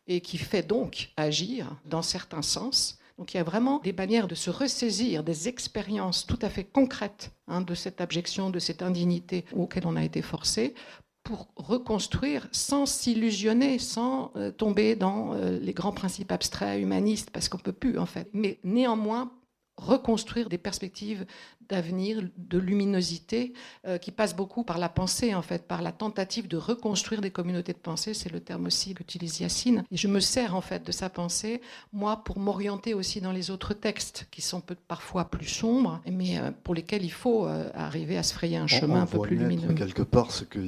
et qui fait donc agir dans certains sens. Donc il y a vraiment des manières de se ressaisir des expériences tout à fait concrètes de cette abjection, de cette indignité auquel on a été forcé, pour reconstruire sans s'illusionner, sans tomber dans les grands principes abstraits humanistes, parce qu'on ne peut plus en fait. Mais néanmoins, reconstruire des perspectives d'avenir, de luminosité, qui passent beaucoup par la pensée, en fait, par la tentative de reconstruire des communautés de pensée. C'est le terme aussi qu'utilise Yacine. Et je me sers, en fait, de sa pensée, moi, pour m'orienter aussi dans les autres textes, qui sont parfois plus sombres, mais pour lesquels il faut arriver à se frayer un chemin un peu plus lumineux. Quelque part, ce que...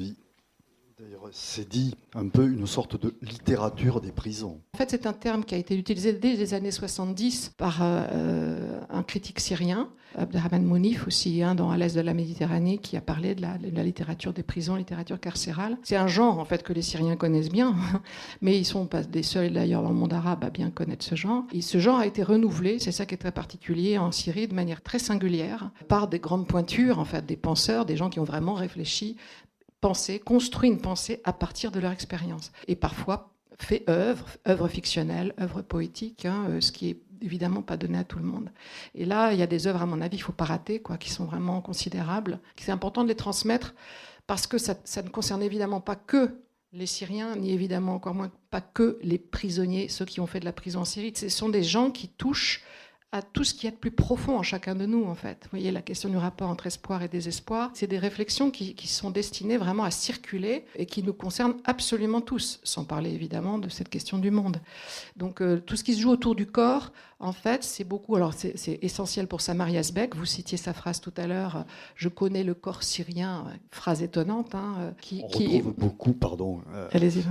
D'ailleurs, c'est dit un peu une sorte de littérature des prisons. En fait, c'est un terme qui a été utilisé dès les années 70 par un critique syrien, Abderrahmane Mounif, aussi dans À l'est de la Méditerranée, qui a parlé de la littérature des prisons, littérature carcérale. C'est un genre, en fait, que les Syriens connaissent bien, mais ils ne sont pas des seuls, d'ailleurs, dans le monde arabe à bien connaître ce genre. Et ce genre a été renouvelé, c'est ça qui est très particulier, en Syrie, de manière très singulière, par des grandes pointures, en fait, des penseurs, des gens qui ont vraiment réfléchi, construit une pensée à partir de leur expérience. Et parfois fait œuvre fictionnelle, œuvre poétique, ce qui est évidemment pas donné à tout le monde. Et là, il y a des œuvres, à mon avis, il ne faut pas rater, qui sont vraiment considérables. C'est important de les transmettre parce que ça ne concerne évidemment pas que les Syriens, ni évidemment encore moins pas que les prisonniers, ceux qui ont fait de la prison en Syrie. Ce sont des gens qui touchent à tout ce qui est de plus profond en chacun de nous, en fait. Vous voyez, la question du rapport entre espoir et désespoir, c'est des réflexions qui sont destinées vraiment à circuler et qui nous concernent absolument tous, sans parler évidemment de cette question du monde. Donc, tout ce qui se joue autour du corps, en fait, c'est beaucoup... Alors, c'est essentiel pour Samar Yazbek. Vous citiez sa phrase tout à l'heure, « Je connais le corps syrien », phrase étonnante. On retrouve beaucoup,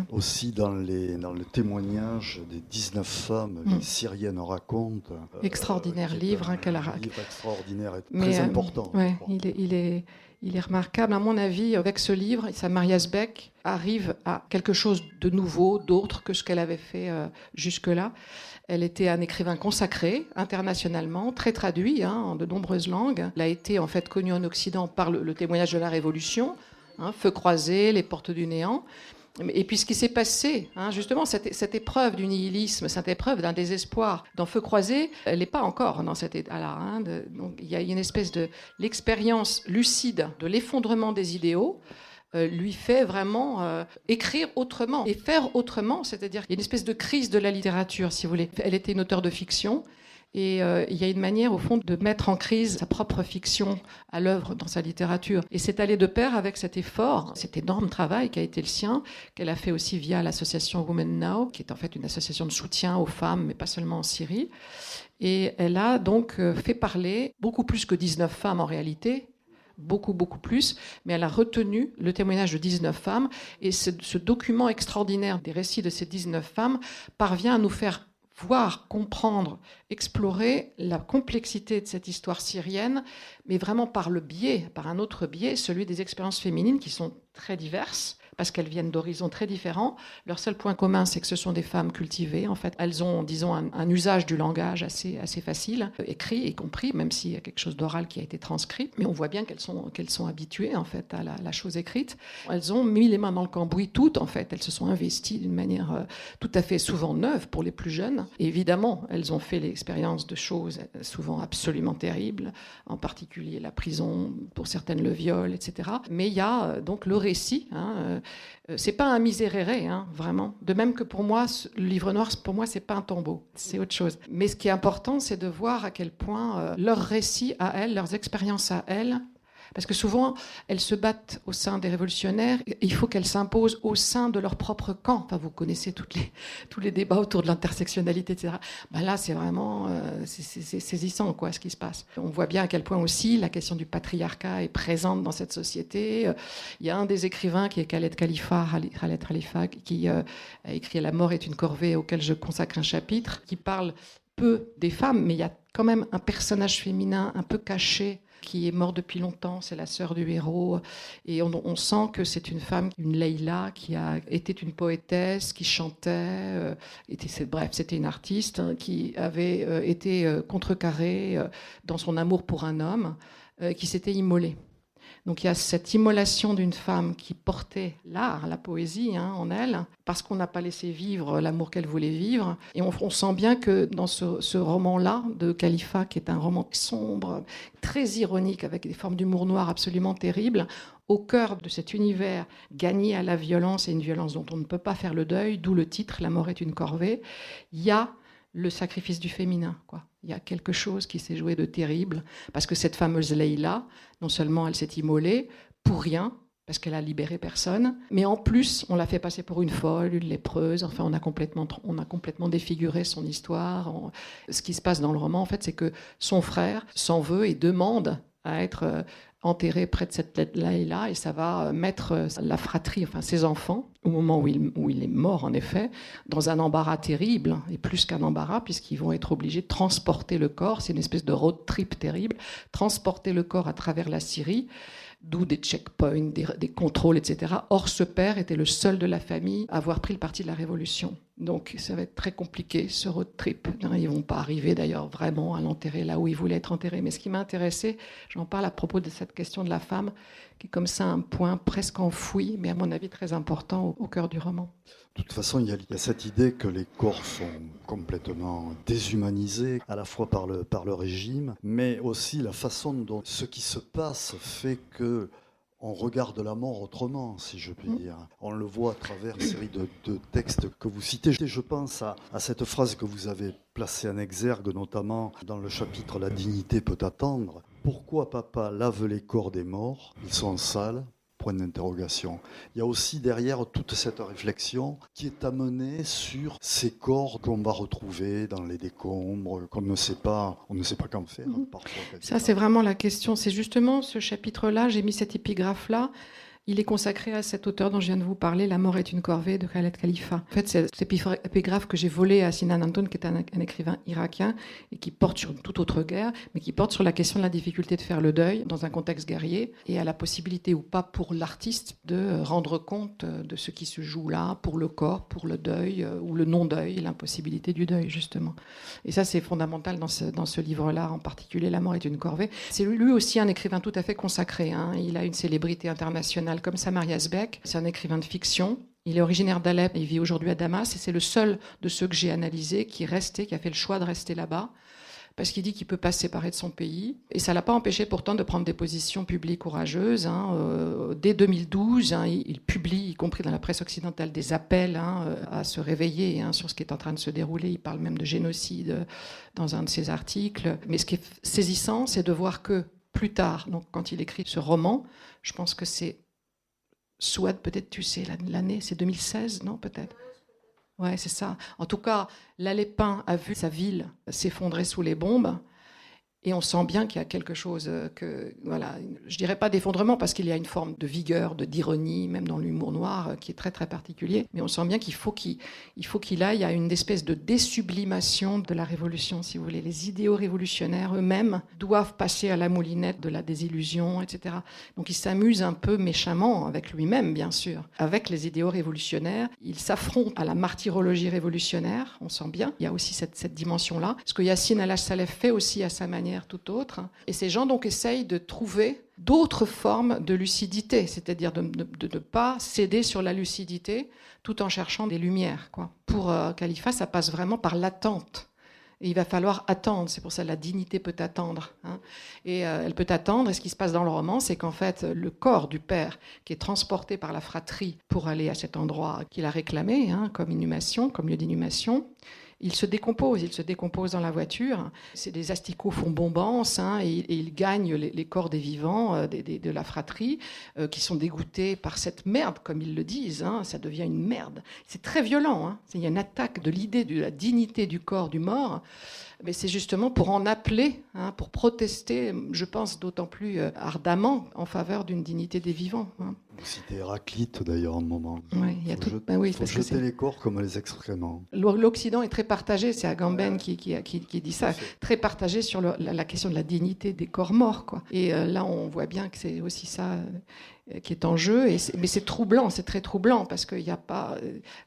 aussi dans le témoignage des 19 femmes que les Syriennes racontent. Extraordinaire livre qu'elle a raconté. Un livre extraordinaire et très important. Il est remarquable. À mon avis, avec ce livre, Samar Yazbek arrive à quelque chose de nouveau, d'autre que ce qu'elle avait fait jusque-là. Elle était un écrivain consacré internationalement, très traduit en de nombreuses langues. Elle a été en fait connue en Occident par le témoignage de la Révolution, Feu croisé, Les portes du néant. Et puis ce qui s'est passé, justement, cette épreuve du nihilisme, cette épreuve d'un désespoir dans Feu croisé, elle n'est pas encore dans cet état-là. Donc il y a une espèce de l'expérience lucide de l'effondrement des idéaux, lui fait vraiment écrire autrement et faire autrement, c'est-à-dire qu'il y a une espèce de crise de la littérature, si vous voulez. Elle était une auteure de fiction. Et il y a une manière, au fond, de mettre en crise sa propre fiction à l'œuvre dans sa littérature. Et c'est allé de pair avec cet effort, cet énorme travail qui a été le sien, qu'elle a fait aussi via l'association Women Now, qui est en fait une association de soutien aux femmes, mais pas seulement en Syrie. Et elle a donc fait parler beaucoup plus que 19 femmes en réalité, beaucoup plus, mais elle a retenu le témoignage de 19 femmes. Et ce document extraordinaire des récits de ces 19 femmes parvient à nous faire voir, comprendre, explorer la complexité de cette histoire syrienne, mais vraiment par un autre biais, celui des expériences féminines qui sont très diverses, parce qu'elles viennent d'horizons très différents. Leur seul point commun, c'est que ce sont des femmes cultivées. En fait, elles ont, disons, un usage du langage assez facile, écrit y compris, même s'il y a quelque chose d'oral qui a été transcrit. Mais on voit bien qu'elles sont habituées, en fait, à la chose écrite. Elles ont mis les mains dans le cambouis toutes, en fait. Elles se sont investies d'une manière tout à fait souvent neuve pour les plus jeunes. Et évidemment, elles ont fait l'expérience de choses souvent absolument terribles, en particulier la prison, pour certaines le viol, etc. Mais il y a donc le récit, C'est pas un miséréré, hein, vraiment. De même que pour moi, le livre noir, pour moi, c'est pas un tombeau, c'est autre chose. Mais ce qui est important, c'est de voir à quel point leurs récits à elles, leurs expériences à elles, parce que souvent, elles se battent au sein des révolutionnaires. Il faut qu'elles s'imposent au sein de leur propre camp. Enfin, vous connaissez tous les débats autour de l'intersectionnalité, etc. Ben là, c'est vraiment c'est saisissant, quoi, ce qui se passe. On voit bien à quel point aussi la question du patriarcat est présente dans cette société. Il y a un des écrivains qui est Khaled Khalifa, qui a écrit « La mort est une corvée » auquel je consacre un chapitre, qui parle peu des femmes, mais il y a quand même un personnage féminin un peu caché qui est mort depuis longtemps, c'est la sœur du héros, et on sent que c'est une femme, une Leïla, qui était une poétesse, qui chantait, c'était une artiste, hein, qui avait été contrecarrée dans son amour pour un homme, qui s'était immolée. Donc il y a cette immolation d'une femme qui portait l'art, la poésie en elle, parce qu'on n'a pas laissé vivre l'amour qu'elle voulait vivre. Et on sent bien que dans ce roman-là de Khalifa, qui est un roman sombre, très ironique, avec des formes d'humour noir absolument terribles, au cœur de cet univers gagné à la violence, et une violence dont on ne peut pas faire le deuil, d'où le titre « La mort est une corvée », il y a le sacrifice du féminin, quoi. Il y a quelque chose qui s'est joué de terrible, parce que cette fameuse Leïla, non seulement elle s'est immolée pour rien, parce qu'elle a libéré personne, mais en plus, on l'a fait passer pour une folle, une lépreuse. Enfin, on a complètement défiguré son histoire. Ce qui se passe dans le roman, en fait, c'est que son frère s'en veut et demande à être enterré près de cette Leïla, et ça va mettre la fratrie, enfin ses enfants, au moment où il est mort en effet, dans un embarras terrible, et plus qu'un embarras, puisqu'ils vont être obligés de transporter le corps, c'est une espèce de road trip terrible, transporter le corps à travers la Syrie, d'où des checkpoints, des contrôles, etc. Or, ce père était le seul de la famille à avoir pris le parti de la Révolution. Donc, ça va être très compliqué, ce road trip. Ils ne vont pas arriver, d'ailleurs, vraiment à l'enterrer là où il voulait être enterré. Mais ce qui m'a intéressé, j'en parle à propos de cette question de la femme, qui est comme ça un point presque enfoui, mais à mon avis très important au cœur du roman. De toute façon, il y a cette idée que les corps sont complètement déshumanisés, à la fois par le régime, mais aussi la façon dont ce qui se passe fait que on regarde la mort autrement, si je puis dire. On le voit à travers une série de textes que vous citez. Je pense à cette phrase que vous avez placée en exergue, notamment dans le chapitre « La dignité peut attendre ». Pourquoi papa lave les corps des morts? Ils sont sales. Point d'interrogation. Il y a aussi derrière toute cette réflexion qui est amenée sur ces corps qu'on va retrouver dans les décombres, qu'on ne sait pas, on ne sait pas qu'en faire. Parfois, ça, c'est vraiment la question. C'est justement ce chapitre-là, j'ai mis cette épigraphe-là. Il est consacré à cet auteur dont je viens de vous parler, La mort est une corvée, de Khaled Khalifa. En fait, c'est cette épigraphe que j'ai volée à Sinan Antoun, qui est un écrivain irakien, et qui porte sur une toute autre guerre, mais qui porte sur la question de la difficulté de faire le deuil dans un contexte guerrier, et à la possibilité ou pas pour l'artiste de rendre compte de ce qui se joue là, pour le corps, pour le deuil, ou le non-deuil, l'impossibilité du deuil, justement. Et ça, c'est fondamental dans ce livre-là, en particulier, La mort est une corvée. C'est lui aussi un écrivain tout à fait consacré. Il a une célébrité internationale comme Samar Yazbek. C'est un écrivain de fiction. Il est originaire d'Alep et il vit aujourd'hui à Damas. Et c'est le seul de ceux que j'ai analysés qui est resté, qui a fait le choix de rester là-bas, parce qu'il dit qu'il ne peut pas se séparer de son pays. Et ça ne l'a pas empêché pourtant de prendre des positions publiques courageuses. Dès 2012, il publie, y compris dans la presse occidentale, des appels à se réveiller sur ce qui est en train de se dérouler. Il parle même de génocide dans un de ses articles. Mais ce qui est saisissant, c'est de voir que plus tard, donc quand il écrit ce roman, je pense que c'est Souad, peut-être tu sais l'année, c'est 2016, non, peut-être? Ouais, c'est ça. En tout cas, l'Alépin a vu sa ville s'effondrer sous les bombes. Et on sent bien qu'il y a quelque chose je dirais pas d'effondrement, parce qu'il y a une forme de vigueur, d'ironie, même dans l'humour noir, qui est très très particulier. Mais on sent bien qu'il faut qu'il aille à une espèce de désublimation de la révolution, si vous voulez. Les idéaux révolutionnaires eux-mêmes doivent passer à la moulinette de la désillusion, etc. Donc il s'amuse un peu méchamment avec lui-même, bien sûr, avec les idéaux révolutionnaires. Il s'affronte à la martyrologie révolutionnaire, on sent bien. Il y a aussi cette dimension-là. Ce que Yassine Al-Saleh fait aussi à sa manière tout autre. Et ces gens donc essayent de trouver d'autres formes de lucidité, c'est-à-dire de ne pas céder sur la lucidité tout en cherchant des lumières, quoi. Pour Khalifa, ça passe vraiment par l'attente. Et il va falloir attendre, c'est pour ça que la dignité peut attendre. Hein. Et elle peut attendre, et ce qui se passe dans le roman, c'est qu'en fait, le corps du père, qui est transporté par la fratrie pour aller à cet endroit qu'il a réclamé, hein, comme inhumation, comme lieu d'inhumation, il se décompose dans la voiture. Les asticots font bombance, hein, et ils gagnent les corps des vivants de la fratrie, qui sont dégoûtés par cette merde, comme ils le disent. Hein, ça devient une merde. C'est très violent. Hein. Il y a une attaque de l'idée de la dignité du corps du mort. Mais c'est justement pour en appeler, hein, pour protester, je pense, d'autant plus ardemment en faveur d'une dignité des vivants. Hein. Vous citez Héraclite, d'ailleurs, un moment. Oui, il y a tout. Il faut jeter les corps comme les excréments. L'Occident est très partagé, c'est Agamben qui dit ça, très partagé sur la question de la dignité des corps morts, quoi. Et là, on voit bien que c'est aussi ça qui est en jeu. Mais c'est troublant, c'est très troublant, parce qu'il n'y a pas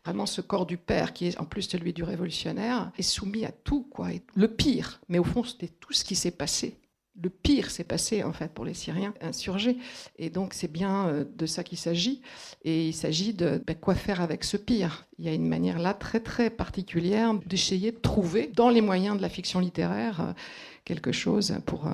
vraiment ce corps du père, qui est en plus celui du révolutionnaire, est soumis à tout, quoi. Et le pire, mais au fond, c'était tout ce qui s'est passé. Le pire s'est passé, en fait, pour les Syriens insurgés. Et donc, c'est bien de ça qu'il s'agit. Et il s'agit de quoi faire avec ce pire. Il y a une manière, là, très, très particulière d'essayer de trouver, dans les moyens de la fiction littéraire, quelque chose pour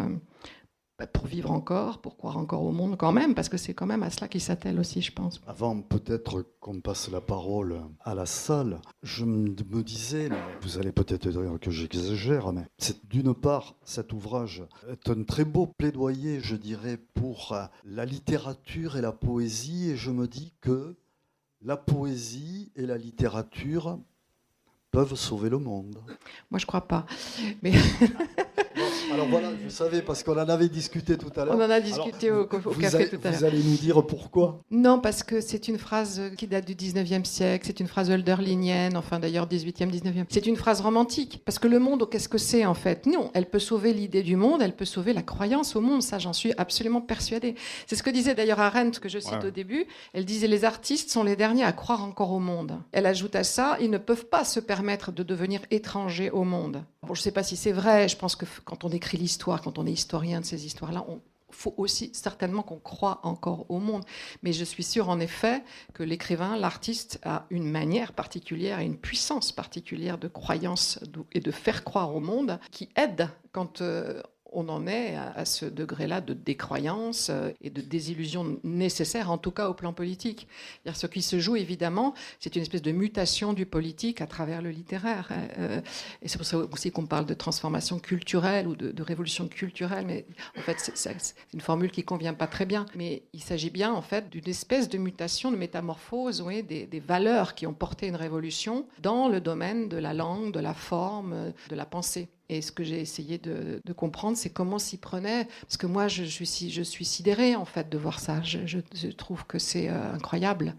vivre encore, pour croire encore au monde quand même, parce que c'est quand même à cela qu'il s'attelle aussi, je pense. Avant peut-être qu'on passe la parole à la salle, je me disais, vous allez peut-être dire que j'exagère, mais c'est d'une part, cet ouvrage est un très beau plaidoyer, je dirais, pour la littérature et la poésie, et je me dis que la poésie et la littérature peuvent sauver le monde. Moi, je crois pas. Mais... Alors voilà, je savais, parce qu'on en avait discuté tout à l'heure. On en a discuté au café tout à l'heure. Vous allez nous dire pourquoi ? Non, parce que c'est une phrase qui date du 19e siècle, c'est une phrase hölderlinienne, enfin d'ailleurs 18e, 19e. C'est une phrase romantique, parce que le monde, qu'est-ce que c'est en fait ? Non, elle peut sauver l'idée du monde, elle peut sauver la croyance au monde, ça j'en suis absolument persuadée. C'est ce que disait d'ailleurs Arendt, que je cite au début, elle disait « les artistes sont les derniers à croire encore au monde ». Elle ajoute à ça « ils ne peuvent pas se permettre de devenir étrangers au monde ». Bon, je ne sais pas si c'est vrai, je pense que quand on écrit l'histoire, quand on est historien de ces histoires-là, faut aussi certainement qu'on croit encore au monde. Mais je suis sûre en effet que l'écrivain, l'artiste, a une manière particulière et une puissance particulière de croyance et de faire croire au monde qui aide quand on en est à ce degré-là de décroyance et de désillusion nécessaire, en tout cas au plan politique. Ce qui se joue, évidemment, c'est une espèce de mutation du politique à travers le littéraire. Et c'est pour ça aussi qu'on parle de transformation culturelle ou de révolution culturelle. Mais en fait, c'est une formule qui ne convient pas très bien. Mais il s'agit bien, en fait, d'une espèce de mutation, de métamorphose, oui, des valeurs qui ont porté une révolution dans le domaine de la langue, de la forme, de la pensée. Et ce que j'ai essayé de comprendre, c'est comment s'y prenait. Parce que moi, je suis sidérée, en fait, de voir ça. Je trouve que c'est incroyable.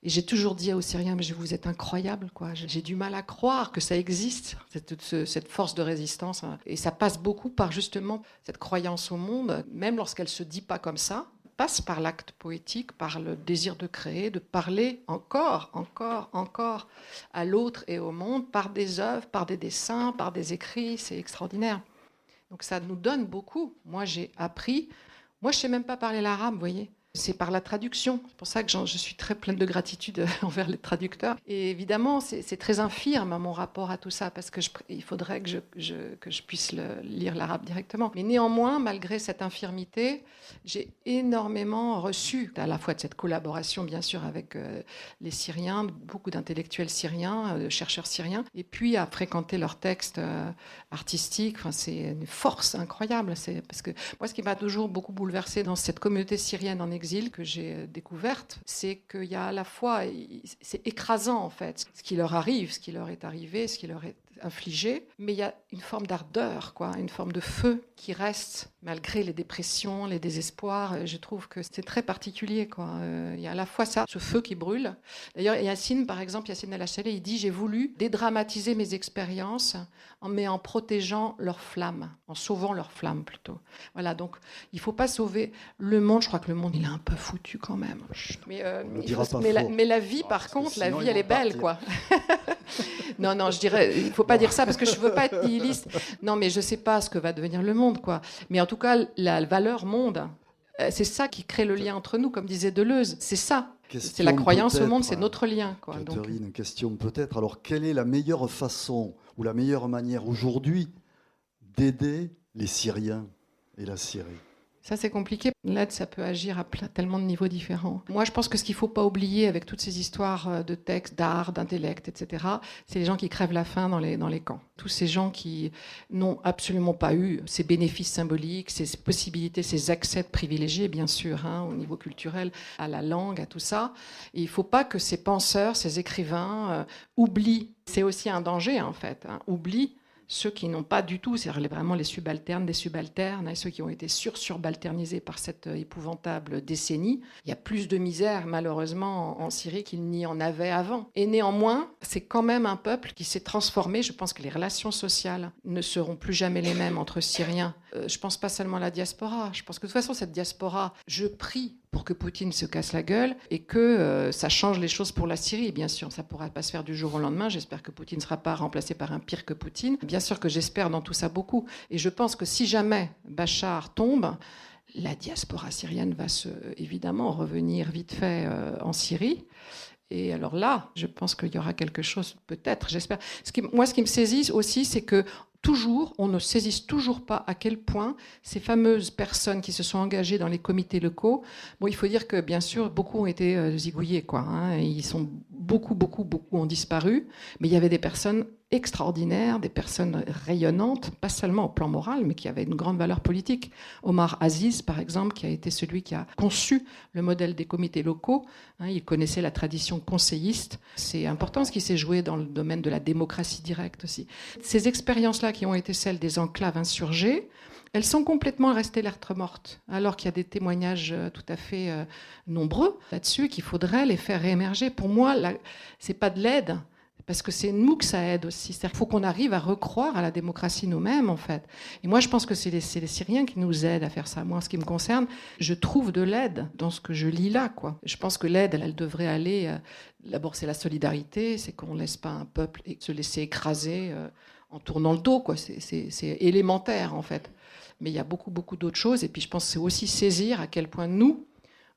Et j'ai toujours dit aux Syriens, mais vous êtes incroyables, quoi. J'ai du mal à croire que ça existe, cette force de résistance. Et ça passe beaucoup par, justement, cette croyance au monde, même lorsqu'elle ne se dit pas comme ça, passe par l'acte poétique, par le désir de créer, de parler encore à l'autre et au monde, par des œuvres, par des dessins, par des écrits. C'est extraordinaire. Donc ça nous donne beaucoup. Moi, j'ai appris. Moi, je ne sais même pas parler l'arabe, vous voyez. C'est par la traduction. C'est pour ça que je suis très pleine de gratitude envers les traducteurs. Et évidemment, c'est très infirme mon rapport à tout ça, parce qu'il faudrait que je puisse lire l'arabe directement. Mais néanmoins, malgré cette infirmité, j'ai énormément reçu, à la fois de cette collaboration, bien sûr, avec les Syriens, beaucoup d'intellectuels syriens, de chercheurs syriens, et puis à fréquenter leurs textes artistiques. Enfin, c'est une force incroyable. Parce que moi, ce qui m'a toujours beaucoup bouleversée dans cette communauté syrienne en exil, que j'ai découverte, c'est qu'il y a à la fois, c'est écrasant en fait, ce qui leur arrive, ce qui leur est arrivé, ce qui leur est infligé, mais il y a une forme d'ardeur, quoi, une forme de feu qui reste malgré les dépressions, les désespoirs. Je trouve que c'est très particulier, quoi. Il y a à la fois ça, ce feu qui brûle. D'ailleurs, Yassine, par exemple, Yassine El-Hachelé, il dit « J'ai voulu dédramatiser mes expériences en protégeant leurs flammes, en sauvant leurs flammes plutôt. » Voilà, donc il ne faut pas sauver le monde. Je crois que le monde, il est un peu foutu quand même. Mais la vie, par contre, la vie, elle est belle, quoi. Non, je dirais, il ne faut pas dire ça parce que je ne veux pas être nihiliste. Non, mais je ne sais pas ce que va devenir le monde, quoi. Mais en tout cas, la valeur monde, c'est ça qui crée le lien entre nous, comme disait Deleuze. C'est ça. C'est la croyance au monde, c'est notre lien, quoi. Catherine, une question peut-être. Alors, quelle est la meilleure façon, ou la meilleure manière aujourd'hui d'aider les Syriens et la Syrie? Ça, c'est compliqué. L'aide, ça peut agir à tellement de niveaux différents. Moi, je pense que ce qu'il ne faut pas oublier avec toutes ces histoires de textes, d'art, d'intellect, etc., c'est les gens qui crèvent la faim dans les camps. Tous ces gens qui n'ont absolument pas eu ces bénéfices symboliques, ces possibilités, ces accès privilégiés, bien sûr, au niveau culturel, à la langue, à tout ça. Et il ne faut pas que ces penseurs, ces écrivains oublient. C'est aussi un danger, en fait. Oublient ceux qui n'ont pas du tout, c'est-à-dire vraiment les subalternes des subalternes, et ceux qui ont été surbalternisés par cette épouvantable décennie. Il y a plus de misère, malheureusement, en Syrie qu'il n'y en avait avant. Et néanmoins, c'est quand même un peuple qui s'est transformé. Je pense que les relations sociales ne seront plus jamais les mêmes entre Syriens. Je ne pense pas seulement à la diaspora. Je pense que de toute façon, cette diaspora, je prie pour que Poutine se casse la gueule et que ça change les choses pour la Syrie. Bien sûr, ça ne pourra pas se faire du jour au lendemain. J'espère que Poutine ne sera pas remplacé par un pire que Poutine. Bien sûr que j'espère dans tout ça beaucoup. Et je pense que si jamais Bachar tombe, la diaspora syrienne va évidemment revenir vite fait en Syrie. Et alors là, je pense qu'il y aura quelque chose, peut-être, j'espère. Moi, ce qui me saisit aussi, c'est que toujours, on ne saisisse toujours pas à quel point ces fameuses personnes qui se sont engagées dans les comités locaux, bon, il faut dire que, bien sûr, beaucoup ont été zigouillés, quoi. Ils sont beaucoup ont disparu, mais il y avait des personnes extraordinaires, des personnes rayonnantes, pas seulement au plan moral, mais qui avaient une grande valeur politique. Omar Aziz, par exemple, qui a été celui qui a conçu le modèle des comités locaux. Il connaissait la tradition conseilliste. C'est important ce qui s'est joué dans le domaine de la démocratie directe aussi. Ces expériences-là qui ont été celles des enclaves insurgées, elles sont complètement restées lettres mortes, alors qu'il y a des témoignages tout à fait nombreux là-dessus, qu'il faudrait les faire réémerger. Pour moi, c'est pas de l'aide, parce que c'est nous que ça aide aussi. C'est-à-dire qu'il faut qu'on arrive à recroire à la démocratie nous-mêmes, en fait. Et moi, je pense que c'est les Syriens qui nous aident à faire ça. Moi, en ce qui me concerne, je trouve de l'aide dans ce que je lis là, quoi. Je pense que l'aide, elle devrait aller... D'abord, c'est la solidarité, c'est qu'on ne laisse pas un peuple se laisser écraser en tournant le dos, quoi. C'est élémentaire, en fait. Mais il y a beaucoup d'autres choses. Et puis, je pense que c'est aussi saisir à quel point nous,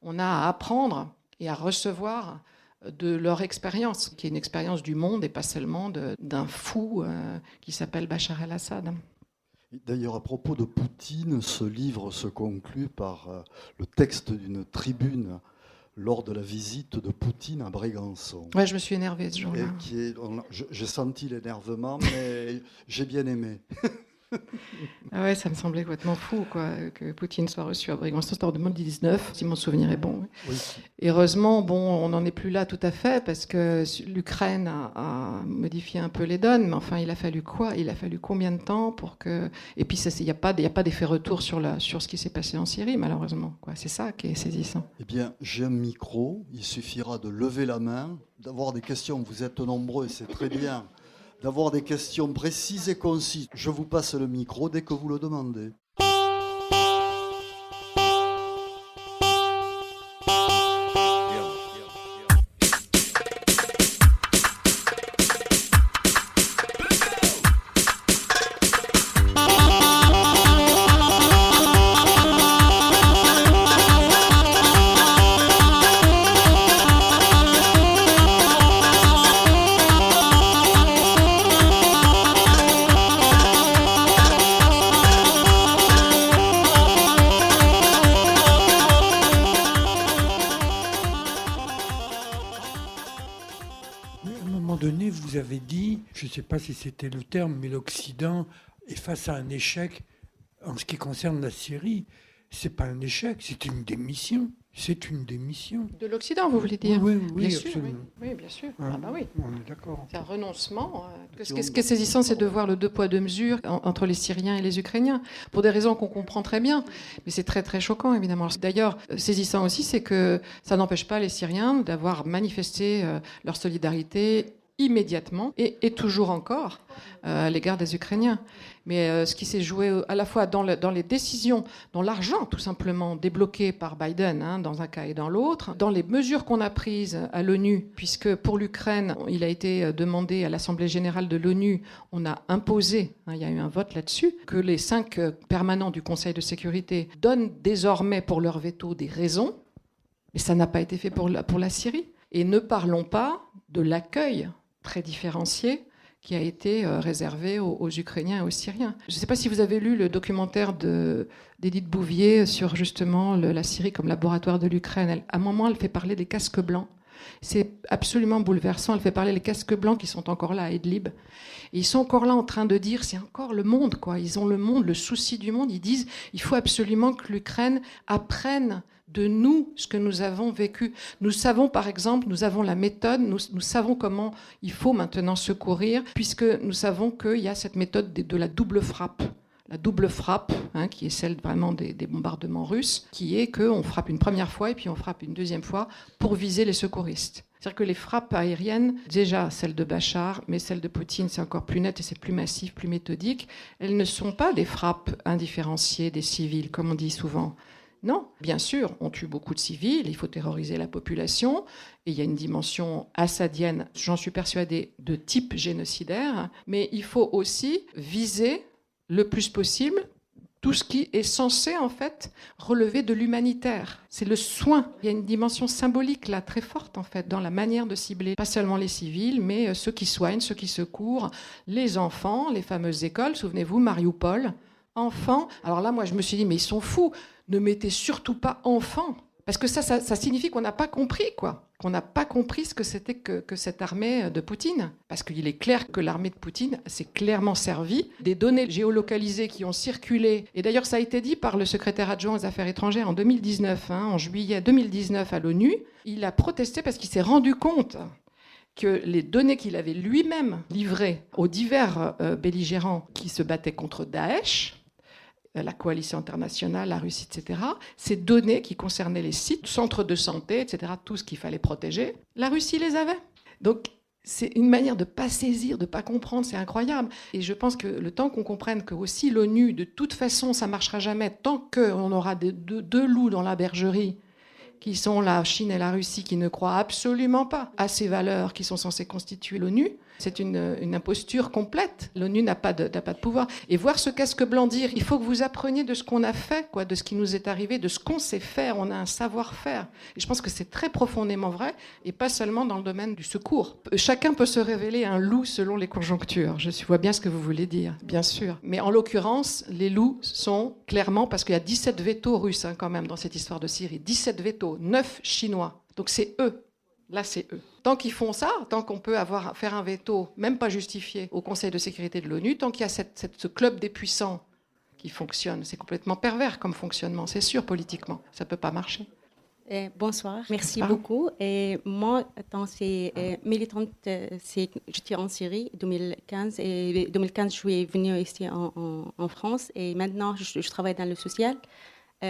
on a à apprendre et à recevoir de leur expérience, qui est une expérience du monde et pas seulement d'un fou qui s'appelle Bachar el-Assad. D'ailleurs, à propos de Poutine, ce livre se conclut par le texte d'une tribune lors de la visite de Poutine à Brégançon. Ouais, je me suis énervée ce jour-là. J'ai senti l'énervement, mais j'ai bien aimé. Ah ouais, ça me semblait complètement fou, quoi, que Poutine soit reçu à Brégançon. C'était en 2019, si mon souvenir est bon. Oui. Et heureusement, on n'en est plus là tout à fait, parce que l'Ukraine a modifié un peu les donnes, mais enfin, il a fallu quoi ? Il a fallu combien de temps pour que... Et puis, il n'y a pas d'effet retour sur ce qui s'est passé en Syrie, malheureusement, quoi. C'est ça qui est saisissant. Eh bien, j'ai un micro, il suffira de lever la main, d'avoir des questions. Vous êtes nombreux, c'est très bien. D'avoir des questions précises et concises. Je vous passe le micro dès que vous le demandez. Vous avez dit, je ne sais pas si c'était le terme, mais l'Occident est face à un échec en ce qui concerne la Syrie. Ce n'est pas un échec, c'est une démission. C'est une démission. De l'Occident, vous voulez dire ? Oui, bien sûr, absolument. Oui, bien sûr. Ah, oui. On est d'accord. C'est un renoncement. Ce qui est saisissant, c'est de voir le deux poids, deux mesures entre les Syriens et les Ukrainiens, pour des raisons qu'on comprend très bien. Mais c'est très, très choquant, évidemment. D'ailleurs, saisissant aussi, c'est que ça n'empêche pas les Syriens d'avoir manifesté leur solidarité immédiatement et toujours encore à l'égard des Ukrainiens. Mais ce qui s'est joué à la fois dans les décisions, dans l'argent tout simplement débloqué par Biden dans un cas et dans l'autre, dans les mesures qu'on a prises à l'ONU, puisque pour l'Ukraine, il a été demandé à l'Assemblée générale de l'ONU, on a imposé, il y a eu un vote là-dessus, que les 5 permanents du Conseil de sécurité donnent désormais pour leur veto des raisons, mais ça n'a pas été fait pour la Syrie. Et ne parlons pas de l'accueil très différencié qui a été réservé aux Ukrainiens et aux Syriens. Je ne sais pas si vous avez lu le documentaire d'Édith Bouvier sur justement la Syrie comme laboratoire de l'Ukraine. À un moment, elle fait parler des casques blancs. C'est absolument bouleversant. Elle fait parler des casques blancs qui sont encore là à Idlib. Et ils sont encore là en train de dire, c'est encore le monde, quoi. Ils ont le monde, le souci du monde. Ils disent, il faut absolument que l'Ukraine apprenne de nous ce que nous avons vécu. Nous savons, par exemple, nous avons la méthode, nous savons comment il faut maintenant secourir, puisque nous savons qu'il y a cette méthode de la double frappe. La double frappe, qui est celle vraiment des bombardements russes, qui est qu'on frappe une première fois et puis on frappe une deuxième fois pour viser les secouristes. C'est-à-dire que les frappes aériennes, déjà celles de Bachar, mais celles de Poutine, c'est encore plus net et c'est plus massif, plus méthodique, elles ne sont pas des frappes indifférenciées des civils, comme on dit souvent. Non, bien sûr, on tue beaucoup de civils, il faut terroriser la population, et il y a une dimension assadienne, j'en suis persuadée, de type génocidaire, mais il faut aussi viser le plus possible tout ce qui est censé, en fait, relever de l'humanitaire. C'est le soin. Il y a une dimension symbolique, là, très forte, en fait, dans la manière de cibler, pas seulement les civils, mais ceux qui soignent, ceux qui secourent, les enfants, les fameuses écoles. Souvenez-vous, Mariupol, enfants. Alors là, moi, je me suis dit, mais ils sont fous. Ne mettez surtout pas enfants. Parce que ça signifie qu'on n'a pas compris, quoi. Qu'on n'a pas compris ce que c'était que cette armée de Poutine. Parce qu'il est clair que l'armée de Poutine s'est clairement servie des données géolocalisées qui ont circulé. Et d'ailleurs, ça a été dit par le secrétaire adjoint aux Affaires étrangères en 2019, en juillet 2019 à l'ONU. Il a protesté parce qu'il s'est rendu compte que les données qu'il avait lui-même livrées aux divers belligérants qui se battaient contre Daesh, la coalition internationale, la Russie, etc., ces données qui concernaient les sites, centres de santé, etc., tout ce qu'il fallait protéger, la Russie les avait. Donc, c'est une manière de ne pas saisir, de ne pas comprendre, c'est incroyable. Et je pense que le temps qu'on comprenne que aussi l'ONU, de toute façon, ça ne marchera jamais tant qu'on aura deux loups dans la bergerie, qui sont la Chine et la Russie, qui ne croient absolument pas à ces valeurs qui sont censées constituer l'ONU. C'est une imposture complète. L'ONU n'a pas de pouvoir. Et voir ce casque blanc dire, il faut que vous appreniez de ce qu'on a fait, quoi, de ce qui nous est arrivé, de ce qu'on sait faire. On a un savoir-faire. Et je pense que c'est très profondément vrai, et pas seulement dans le domaine du secours. Chacun peut se révéler un loup selon les conjonctures. Je vois bien ce que vous voulez dire, bien sûr. Mais en l'occurrence, les loups sont clairement, parce qu'il y a 17 vétos russes quand même dans cette histoire de Syrie, 17 vétos, 9 chinois. Donc c'est eux. Là, c'est eux. Tant qu'ils font ça, tant qu'on peut faire un veto, même pas justifié, au Conseil de sécurité de l'ONU, tant qu'il y a ce club des puissants qui fonctionne, c'est complètement pervers comme fonctionnement, c'est sûr, politiquement. Ça ne peut pas marcher. Bonsoir, merci beaucoup. Et moi, militante, j'étais en Syrie 2015. Et 2015, je suis venue ici en France. Et maintenant, je travaille dans le social,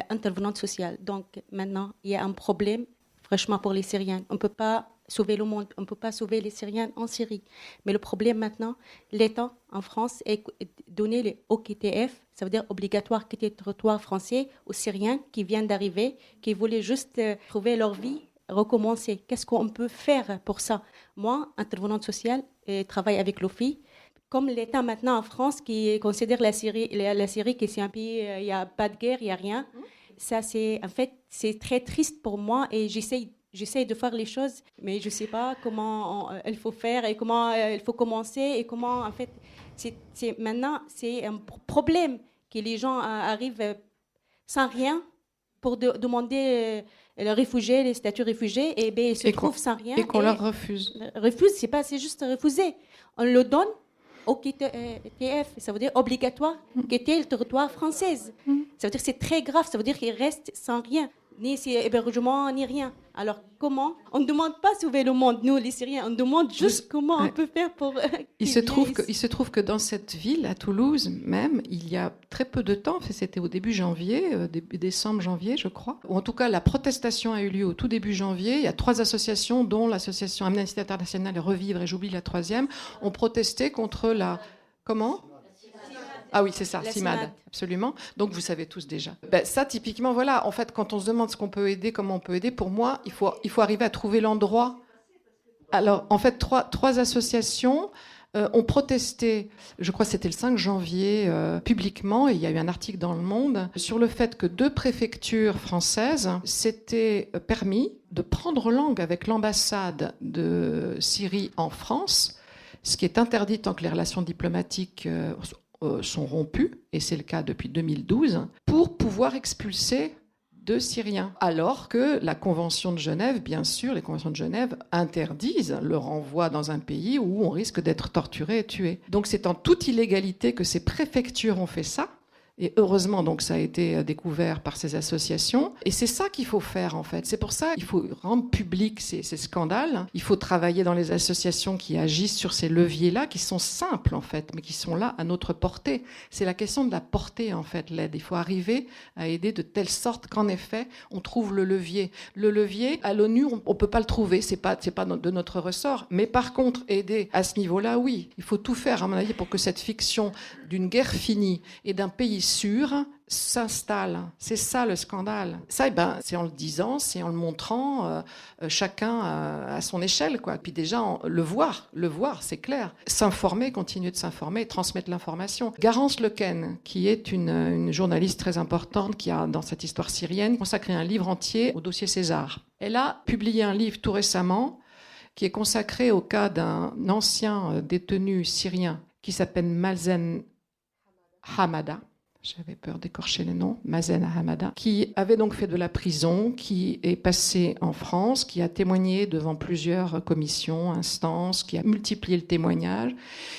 intervenante sociale. Donc maintenant, il y a un problème. Franchement, pour les Syriens, on ne peut pas sauver le monde, on ne peut pas sauver les Syriens en Syrie. Mais le problème maintenant, l'État en France est donné les OQTF, ça veut dire obligatoire quitter le territoire français aux Syriens qui viennent d'arriver, qui voulaient juste trouver leur vie, recommencer. Qu'est-ce qu'on peut faire pour ça? Moi, intervenante sociale, et travaille avec l'OFI. Comme l'État maintenant en France qui considère la Syrie que c'est un pays, il n'y a pas de guerre, il n'y a rien. Ça, c'est très triste pour moi et j'essaie de faire les choses, mais je ne sais pas comment il faut faire et comment il faut commencer et comment, en fait, maintenant, c'est un problème que les gens arrivent sans rien pour demander les réfugiés, les statuts réfugiés, et ils se trouvent sans rien. Et qu'on leur refuse. Refuse, c'est juste refuser. On le donne au QTF, ça veut dire obligatoire quitter le territoire français. Ça veut dire que c'est très grave, ça veut dire qu'ils restent sans rien, ni hébergement, ni rien. Alors comment? On ne demande pas sauver le monde, nous les Syriens, on demande juste comment on peut faire pour... Il se trouve que dans cette ville, à Toulouse même, il y a très peu de temps, c'était au début janvier, décembre, janvier je crois, ou en tout cas la protestation a eu lieu au tout début janvier. Il y a 3 associations, dont l'association Amnesty International et Revivre, et j'oublie la 3e, ont protesté contre la... Comment ? Ah oui, c'est ça, CIMAD, absolument. Donc vous savez tous déjà. Ça, typiquement, voilà, en fait, quand on se demande ce qu'on peut aider, comment on peut aider, pour moi, il faut arriver à trouver l'endroit. Alors, en fait, trois associations ont protesté, je crois que c'était le 5 janvier, publiquement, et il y a eu un article dans Le Monde, sur le fait que 2 préfectures françaises s'étaient permis de prendre langue avec l'ambassade de Syrie en France, ce qui est interdit tant que les relations diplomatiques sont rompues, et c'est le cas depuis 2012, pour pouvoir expulser de Syriens. Alors que la Convention de Genève, bien sûr, les conventions de Genève interdisent le renvoi dans un pays où on risque d'être torturé et tué. Donc c'est en toute illégalité que ces préfectures ont fait ça. Et heureusement, donc, ça a été découvert par ces associations. Et c'est ça qu'il faut faire, en fait. C'est pour ça qu'il faut rendre public ces scandales. Il faut travailler dans les associations qui agissent sur ces leviers-là, qui sont simples, en fait, mais qui sont là à notre portée. C'est la question de la portée, en fait, l'aide. Il faut arriver à aider de telle sorte qu'en effet, on trouve le levier. Le levier, à l'ONU, on ne peut pas le trouver. C'est pas de notre ressort. Mais par contre, aider à ce niveau-là, oui. Il faut tout faire, à mon avis, pour que cette fiction d'une guerre finie et d'un pays sûr s'installe. C'est ça le scandale. Ça, c'est en le disant, c'est en le montrant, chacun à son échelle, quoi. Puis déjà, le voir, c'est clair. S'informer, continuer de s'informer, transmettre l'information. Garance Lequen, qui est une journaliste très importante, qui a, dans cette histoire syrienne, consacré un livre entier au dossier César. Elle a publié un livre tout récemment qui est consacré au cas d'un ancien détenu syrien qui s'appelle Mazen Hamada. J'avais peur d'écorcher les noms, Mazen Hamada, qui avait donc fait de la prison, qui est passé en France, qui a témoigné devant plusieurs commissions, instances, qui a multiplié le témoignage,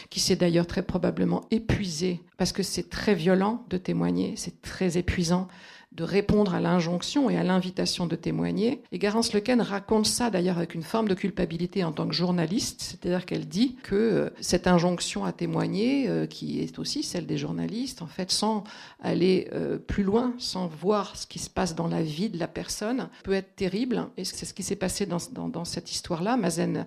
qui s'est d'ailleurs très probablement épuisé, parce que c'est très violent de témoigner, c'est très épuisant de répondre à l'injonction et à l'invitation de témoigner. Et Garance Lequen raconte ça d'ailleurs avec une forme de culpabilité en tant que journaliste, c'est-à-dire qu'elle dit que cette injonction à témoigner, qui est aussi celle des journalistes, en fait, sans aller plus loin, sans voir ce qui se passe dans la vie de la personne, peut être terrible. Et c'est ce qui s'est passé dans cette histoire-là. Mazen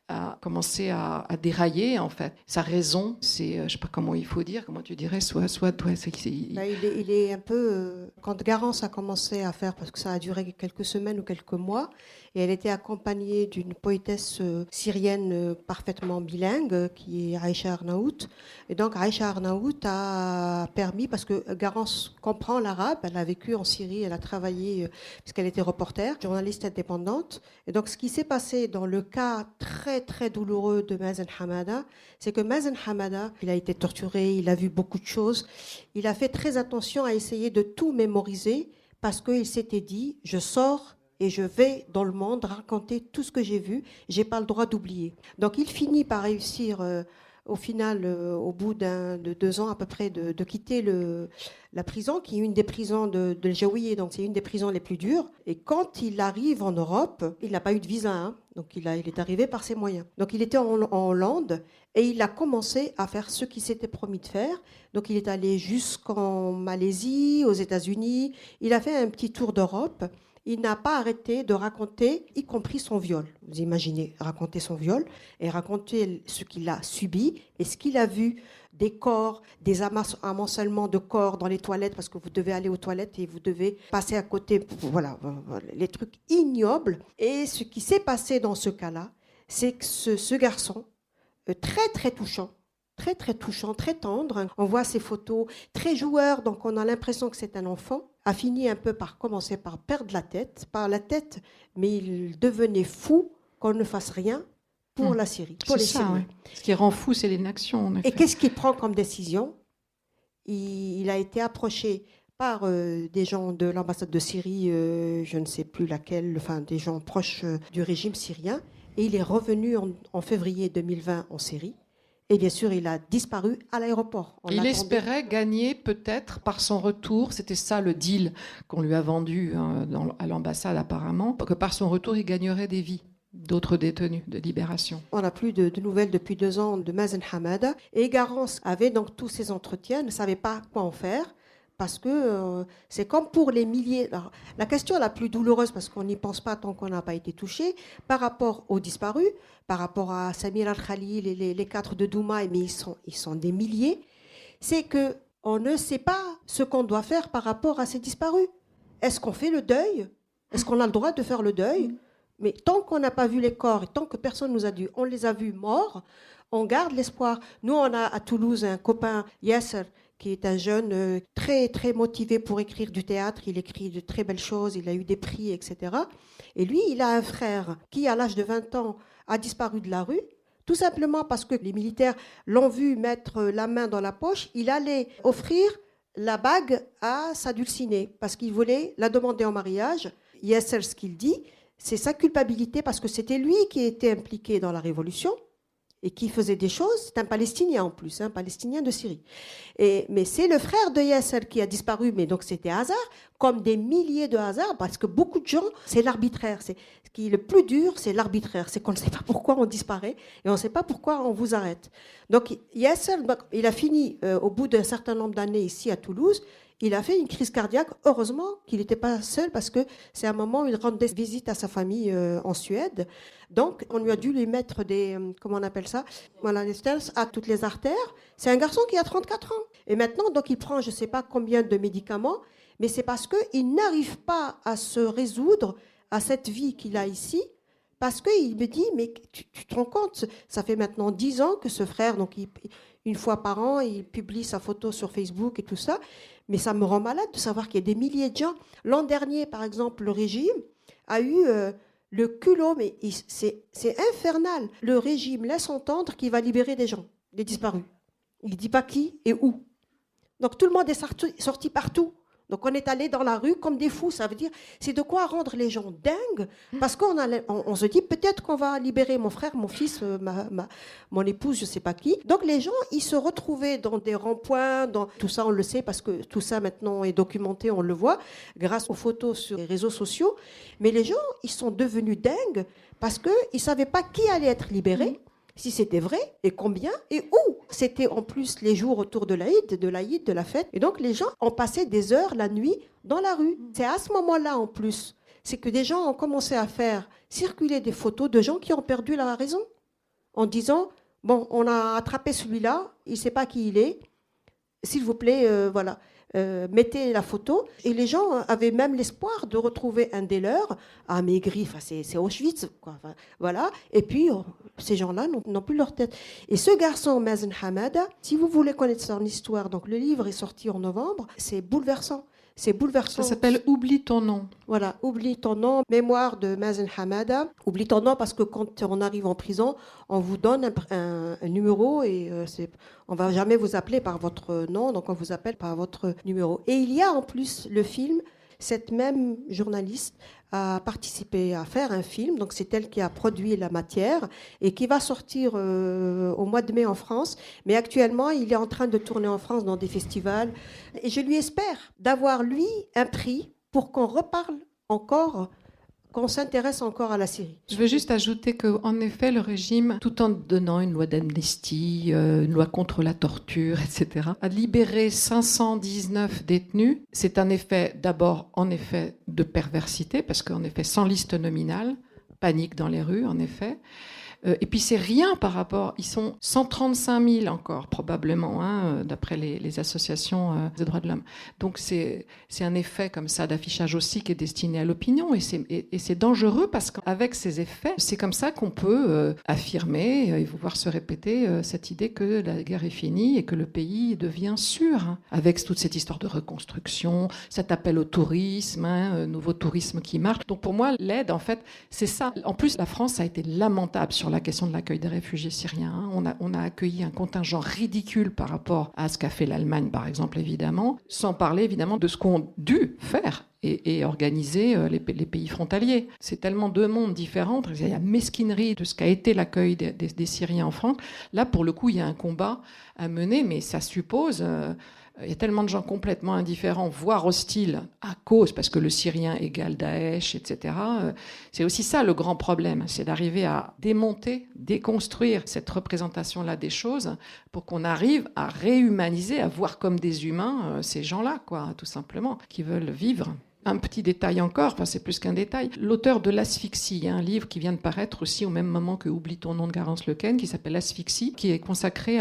a commencé à dérailler, en fait. Sa raison, c'est, je ne sais pas comment il faut dire, comment tu dirais, soit toi, il est un peu... quand Garance a commencé à faire, parce que ça a duré quelques semaines ou quelques mois, et elle était accompagnée d'une poétesse syrienne parfaitement bilingue, qui est Aïcha Arnaout. Et donc Aïcha Arnaout a permis, parce que Garance comprend l'arabe, elle a vécu en Syrie, elle a travaillé, puisqu'elle était reporter, journaliste indépendante. Et donc ce qui s'est passé dans le cas très très douloureux de Mazen Hamada, c'est que Mazen Hamada, il a été torturé, il a vu beaucoup de choses, il a fait très attention à essayer de tout mémoriser, parce qu'il s'était dit, je sors et je vais dans le monde raconter tout ce que j'ai vu, j'ai pas le droit d'oublier. Donc il finit par réussir au final, au bout de 2 ans à peu près, de quitter la prison, qui est une des prisons de Jaouié, donc c'est une des prisons les plus dures. Et quand il arrive en Europe, il n'a pas eu de visa, hein, donc il est arrivé par ses moyens. Donc il était en Hollande et il a commencé à faire ce qu'il s'était promis de faire. Donc il est allé jusqu'en Malaisie, aux États-Unis, il a fait un petit tour d'Europe. Il n'a pas arrêté de raconter, y compris son viol. Vous imaginez, raconter son viol et raconter ce qu'il a subi et ce qu'il a vu, des corps, des amoncellements de corps dans les toilettes, parce que vous devez aller aux toilettes et vous devez passer à côté, voilà, les trucs ignobles. Et ce qui s'est passé dans ce cas-là, c'est que ce garçon, très très touchant, très tendre, on voit ses photos, très joueur, donc on a l'impression que c'est un enfant, a fini un peu par commencer par perdre la tête, mais il devenait fou qu'on ne fasse rien pour la Syrie, pour les Syriens. Ouais. Ce qui rend fou, c'est l'inaction, en effet. Et qu'est-ce qu'il prend comme décision ? Il a été approché par des gens de l'ambassade de Syrie, je ne sais plus laquelle, enfin des gens proches du régime syrien, et il est revenu en février 2020 en Syrie. Et bien sûr, il a disparu à l'aéroport. Il espérait gagner peut-être par son retour, c'était ça le deal qu'on lui a vendu à l'ambassade apparemment, que par son retour, il gagnerait des vies d'autres détenus de libération. On n'a plus de nouvelles depuis 2 ans de Mazen Hamada. Et Garance avait donc tous ces entretiens, ne savait pas quoi en faire. Parce que c'est comme pour les milliers... Alors, la question la plus douloureuse, parce qu'on n'y pense pas tant qu'on n'a pas été touché, par rapport aux disparus, par rapport à Samir al-Khalil et les 4 de Douma, mais ils sont des milliers, c'est qu'on ne sait pas ce qu'on doit faire par rapport à ces disparus. Est-ce qu'on fait le deuil ? Est-ce qu'on a le droit de faire le deuil ? Mais tant qu'on n'a pas vu les corps, et tant que personne nous a dit, on les a vus morts, on garde l'espoir. Nous, on a à Toulouse un copain, Yasser, qui est un jeune très, très motivé pour écrire du théâtre. Il écrit de très belles choses, il a eu des prix, etc. Et lui, il a un frère qui, à l'âge de 20 ans, a disparu de la rue Tout simplement parce que les militaires l'ont vu mettre la main dans la poche, il allait offrir la bague à sa dulcinée parce qu'il voulait la demander en mariage. Yasser, ce qu'il dit, c'est sa culpabilité parce que c'était lui qui était impliqué dans la révolution et qui faisait des choses. C'est un Palestinien en plus, un Palestinien de Syrie. Mais c'est le frère de Yasser qui a disparu, mais donc c'était hasard, comme des milliers de hasards, parce que beaucoup de gens, c'est l'arbitraire. Ce qui est le plus dur, c'est l'arbitraire. C'est qu'on ne sait pas pourquoi on disparaît et on ne sait pas pourquoi on vous arrête. Donc Yasser, il a fini au bout d'un certain nombre d'années ici à Toulouse. Il a fait une crise cardiaque. Heureusement qu'il n'était pas seul parce que c'est un moment où il rendait visite à sa famille en Suède. Donc, on lui a dû lui mettre des, comment on appelle ça, voilà, les stents à toutes les artères. C'est un garçon qui a 34 ans. Et maintenant, donc, il prend je ne sais pas combien de médicaments, mais c'est parce qu'il n'arrive pas à se résoudre à cette vie qu'il a ici. Parce qu'il me dit, mais tu te rends compte, ça fait maintenant 10 ans que ce frère, donc une fois par an, il publie sa photo sur Facebook et tout ça. Mais ça me rend malade de savoir qu'il y a des milliers de gens. L'an dernier, par exemple, le régime a eu le culot, mais c'est infernal. Le régime laisse entendre qu'il va libérer des gens, des disparus. Il ne dit pas qui et où. Donc tout le monde est sorti partout. Donc on est allé dans la rue comme des fous. Ça veut dire, c'est de quoi rendre les gens dingues. Parce qu'on se dit, peut-être qu'on va libérer mon frère, mon fils, mon épouse, je ne sais pas qui. Donc les gens, ils se retrouvaient dans des ronds-points. Tout ça, on le sait parce que tout ça maintenant est documenté, on le voit, grâce aux photos sur les réseaux sociaux. Mais les gens, ils sont devenus dingues parce qu'ils ne savaient pas qui allait être libéré. Si c'était vrai, et combien, et où. C'était en plus les jours autour de l'Aïd, de la fête. Et donc les gens ont passé des heures la nuit dans la rue. C'est à ce moment-là en plus, c'est que des gens ont commencé à faire circuler des photos de gens qui ont perdu la raison. En disant, bon, on a attrapé celui-là, il ne sait pas qui il est, s'il vous plaît, voilà. Mettez la photo. Et les gens avaient même l'espoir de retrouver un des leurs, amaigri, enfin, c'est Auschwitz, quoi. Enfin, voilà. Et puis, ces gens-là n'ont plus leur tête. Et ce garçon, Mazen Hamada, si vous voulez connaître son histoire, donc le livre est sorti en novembre, c'est bouleversant. C'est bouleversant. Ça s'appelle Oublie ton nom. Voilà, Oublie ton nom, mémoire de Mazen Hamada. Oublie ton nom parce que quand on arrive en prison, on vous donne un numéro et on ne va jamais vous appeler par votre nom, donc on vous appelle par votre numéro. Et il y a en plus le film, cette même journaliste a participé à faire un film, donc c'est elle qui a produit la matière et qui va sortir au mois de mai en France. Mais actuellement, il est en train de tourner en France dans des festivals. Et je lui espère d'avoir, lui, un prix pour qu'on reparle encore, qu'on s'intéresse encore à la Syrie. Je veux juste ajouter qu'en effet, le régime, tout en donnant une loi d'amnistie, une loi contre la torture, etc., a libéré 519 détenus. C'est un effet, d'abord, en effet, de perversité, parce qu'en effet, sans liste nominale, panique dans les rues, en effet. Et puis c'est rien par rapport, ils sont 135 000 encore probablement, hein, d'après les associations des droits de l'homme. Donc c'est un effet comme ça d'affichage aussi qui est destiné à l'opinion et c'est dangereux parce qu'avec ces effets, c'est comme ça qu'on peut affirmer et voir se répéter cette idée que la guerre est finie et que le pays devient sûr, hein, avec toute cette histoire de reconstruction, cet appel au tourisme, hein, nouveau tourisme qui marche. Donc pour moi, l'aide, en fait, c'est ça. En plus, la France a été lamentable sur la question de l'accueil des réfugiés syriens. On a accueilli un contingent ridicule par rapport à ce qu'a fait l'Allemagne, par exemple, évidemment, sans parler évidemment de ce qu'ont dû faire et organiser les pays frontaliers. C'est tellement deux mondes différents. Il y a la mesquinerie de ce qu'a été l'accueil des Syriens en France. Là, pour le coup, il y a un combat à mener, mais ça suppose... il y a tellement de gens complètement indifférents, voire hostiles, à cause, parce que le Syrien égale Daesh, etc. C'est aussi ça le grand problème, c'est d'arriver à démonter, déconstruire cette représentation-là des choses pour qu'on arrive à réhumaniser, à voir comme des humains ces gens-là, quoi, tout simplement, qui veulent vivre. Un petit détail encore, enfin c'est plus qu'un détail, l'auteur de L'Asphyxie, un livre qui vient de paraître aussi au même moment que Oublie ton nom de Garance Lequen, qui s'appelle L'Asphyxie, qui est consacré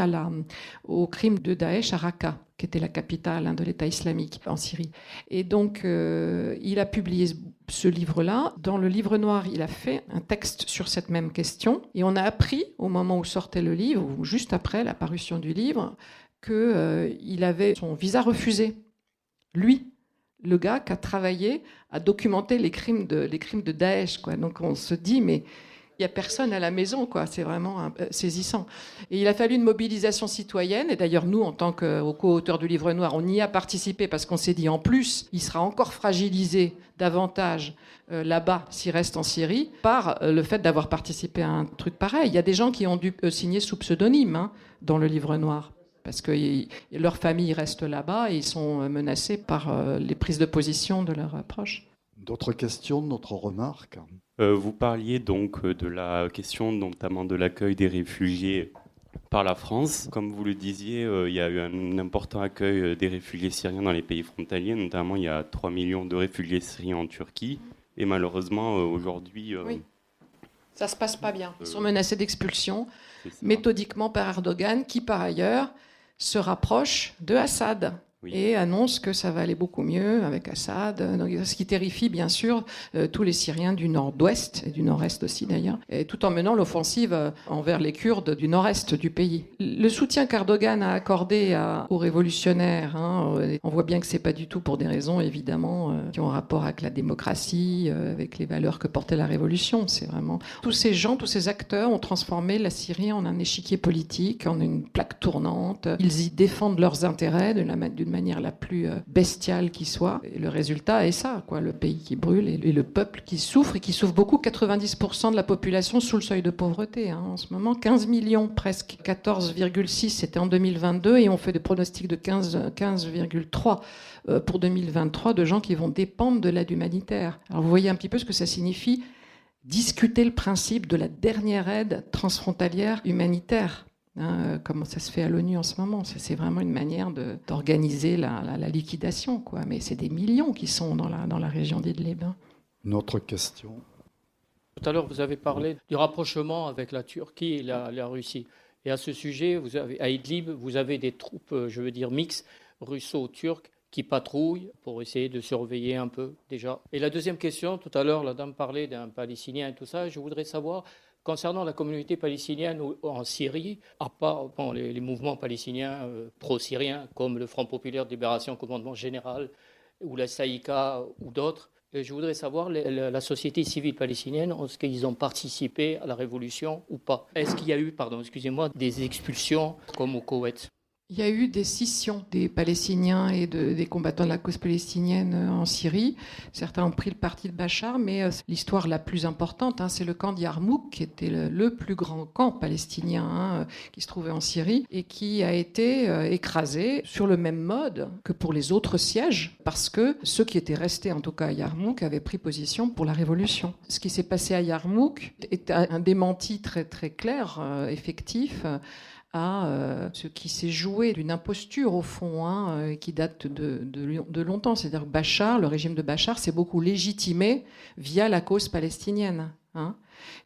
au crime de Daesh à Raqqa, qui était la capitale de l'État islamique en Syrie. Et donc il a publié ce livre-là. Dans le livre noir, il a fait un texte sur cette même question, et on a appris au moment où sortait le livre, ou juste après la parution du livre, qu'il avait son visa refusé. Lui, le gars qui a travaillé à documenter les crimes de Daesh, quoi. Donc on se dit, mais Il n'y a personne à la maison, quoi. C'est vraiment saisissant. Et il a fallu une mobilisation citoyenne. Et d'ailleurs, nous, en tant que co-auteurs du Livre Noir, on y a participé parce qu'on s'est dit, en plus, il sera encore fragilisé davantage là-bas, s'il reste en Syrie, par le fait d'avoir participé à un truc pareil. Il y a des gens qui ont dû signer sous pseudonyme dans le Livre Noir, parce que leur famille reste là-bas et ils sont menacés par les prises de position de leurs proches. D'autres questions, d'autres remarques? Vous parliez donc de la question notamment de l'accueil des réfugiés par la France. Comme vous le disiez, il y a eu un important accueil des réfugiés syriens dans les pays frontaliers. Notamment, il y a 3 millions de réfugiés syriens en Turquie. Et malheureusement, aujourd'hui... Oui. Ça ne se passe pas bien. Ils sont menacés d'expulsion méthodiquement par Erdogan, qui par ailleurs se rapproche de Assad. Oui. Et annonce que ça va aller beaucoup mieux avec Assad, donc, ce qui terrifie bien sûr tous les Syriens du nord-ouest et du nord-est aussi d'ailleurs, et tout en menant l'offensive envers les Kurdes du nord-est du pays. Le soutien qu'Erdogan a accordé aux révolutionnaires, on voit bien que c'est pas du tout pour des raisons évidemment qui ont rapport avec la démocratie, avec les valeurs que portait la révolution. C'est vraiment tous ces gens, tous ces acteurs ont transformé la Syrie en un échiquier politique, en une plaque tournante. Ils y défendent leurs intérêts d'une manière la plus bestiale qui soit. Et le résultat est ça, quoi, le pays qui brûle et le peuple qui souffre, et qui souffre beaucoup. 90% de la population sous le seuil de pauvreté. En ce moment, 15 millions presque. 14,6 c'était en 2022 et on fait des pronostics de 15,3 pour 2023 de gens qui vont dépendre de l'aide humanitaire. Alors vous voyez un petit peu ce que ça signifie discuter le principe de la dernière aide transfrontalière humanitaire. Comment ça se fait à l'ONU en ce moment. C'est vraiment une manière d'organiser la liquidation, quoi. Mais c'est des millions qui sont dans la région d'Idlib. Une autre question. Tout à l'heure, vous avez parlé du rapprochement avec la Turquie et la Russie. Et à ce sujet, à Idlib, vous avez des troupes, mixtes, russo-turques, qui patrouillent pour essayer de surveiller un peu déjà. Et la deuxième question, tout à l'heure, la dame parlait d'un Palestinien et tout ça. Je voudrais savoir... Concernant la communauté palestinienne en Syrie, à part les mouvements palestiniens pro-syriens comme le Front populaire de libération commandement général ou la Saïka ou d'autres, je voudrais savoir la société civile palestinienne, est-ce qu'ils ont participé à la révolution ou pas? Est-ce qu'il y a eu, des expulsions comme au Koweït? Il y a eu des scissions des Palestiniens et des combattants de la cause palestinienne en Syrie. Certains ont pris le parti de Bachar, mais l'histoire la plus importante, c'est le camp d'Yarmouk, qui était le plus grand camp palestinien qui se trouvait en Syrie et qui a été écrasé sur le même mode que pour les autres sièges, parce que ceux qui étaient restés, en tout cas à Yarmouk, avaient pris position pour la révolution. Ce qui s'est passé à Yarmouk est un démenti très, très clair, effectif, à ce qui s'est joué d'une imposture au fond, qui date de longtemps. C'est-à-dire que Bachar, le régime de Bachar, s'est beaucoup légitimé via la cause palestinienne.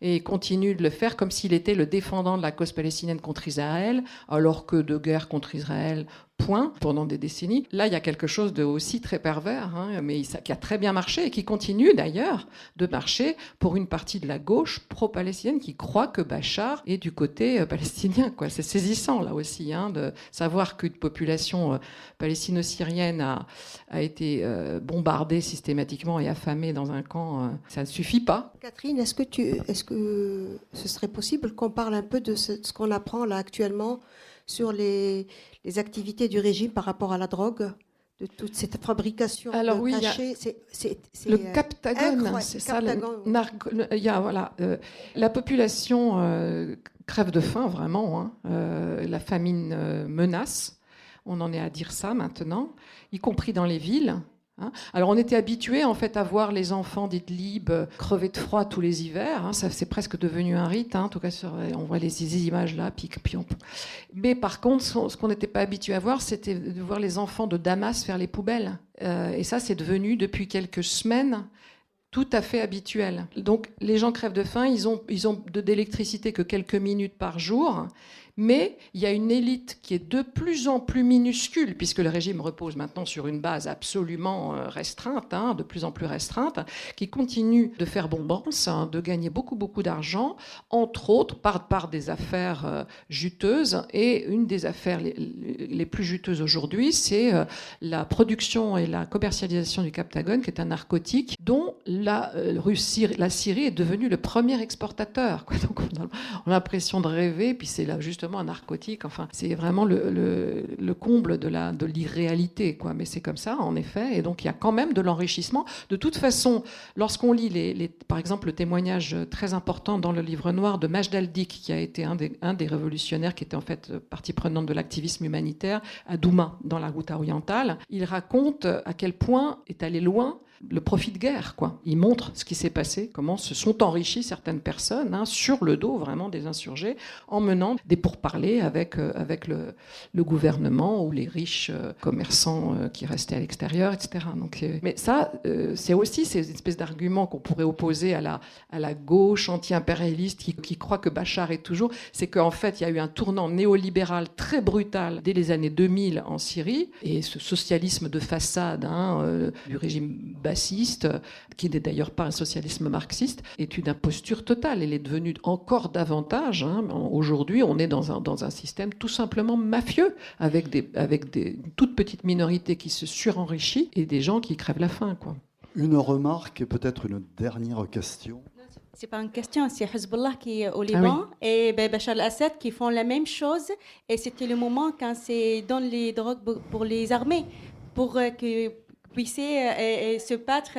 Et continue de le faire comme s'il était le défendant de la cause palestinienne contre Israël, alors que de guerre contre Israël, point, pendant des décennies. Là, il y a quelque chose de aussi très pervers, mais qui a très bien marché et qui continue d'ailleurs de marcher pour une partie de la gauche pro-palestinienne qui croit que Bachar est du côté palestinien, quoi. C'est saisissant là aussi, de savoir qu'une population palestino-syrienne a été bombardée systématiquement et affamée dans un camp. Ça ne suffit pas. Catherine, est-ce que ce serait possible qu'on parle un peu de ce qu'on apprend là actuellement sur les activités du régime par rapport à la drogue, de toute cette fabrication cachée? Le Captagon, c'est ça. La population crève de faim, vraiment. La famine menace. On en est à dire ça maintenant, y compris dans les villes. Alors on était habitués en fait à voir les enfants d'Idlib crever de froid tous les hivers. Ça c'est presque devenu un rite. En tout cas, on voit ces images là. Mais par contre, ce qu'on n'était pas habitué à voir, c'était de voir les enfants de Damas faire les poubelles. Et ça, c'est devenu depuis quelques semaines tout à fait habituel. Donc les gens crèvent de faim. Ils ont d'électricité que quelques minutes par jour. Mais il y a une élite qui est de plus en plus minuscule, puisque le régime repose maintenant sur une base absolument restreinte, de plus en plus restreinte, qui continue de faire bombance, de gagner beaucoup d'argent, entre autres par des affaires juteuses. Et une des affaires les plus juteuses aujourd'hui, c'est la production et la commercialisation du Captagon, qui est un narcotique dont la Syrie est devenue le premier exportateur. Donc on a l'impression de rêver, puis c'est là justement un narcotique. Enfin, c'est vraiment le comble de l'irréalité, quoi. Mais c'est comme ça, en effet. Et donc il y a quand même de l'enrichissement. De toute façon, lorsqu'on lit par exemple le témoignage très important dans le livre noir de Majd al-Dik, qui a été un des révolutionnaires, qui était en fait partie prenante de l'activisme humanitaire à Douma, dans la Ghouta orientale, il raconte à quel point est allé loin le profit de guerre, quoi. Il montre ce qui s'est passé, comment se sont enrichies certaines personnes sur le dos vraiment des insurgés, en menant des pourparlers avec le gouvernement ou les riches commerçants qui restaient à l'extérieur, etc. Donc, mais ça, c'est aussi ces espèces d'arguments qu'on pourrait opposer à la gauche anti-impérialiste qui croit que Bachar est toujours... C'est qu'en fait, il y a eu un tournant néolibéral très brutal dès les années 2000 en Syrie, et ce socialisme de façade du régime bassiste, qui n'est d'ailleurs pas un socialisme marxiste, est une imposture totale. Elle est devenue encore davantage. Aujourd'hui, on est dans un système tout simplement mafieux, avec des toutes petites minorités qui se surenrichissent et des gens qui crèvent la faim, quoi. Une remarque et peut-être une dernière question. C'est pas une question, c'est Hezbollah qui est au Liban et Bachar al-Assad qui font la même chose. Et c'était le moment quand c'est dans les drogues pour les armées, pour que puissent se battre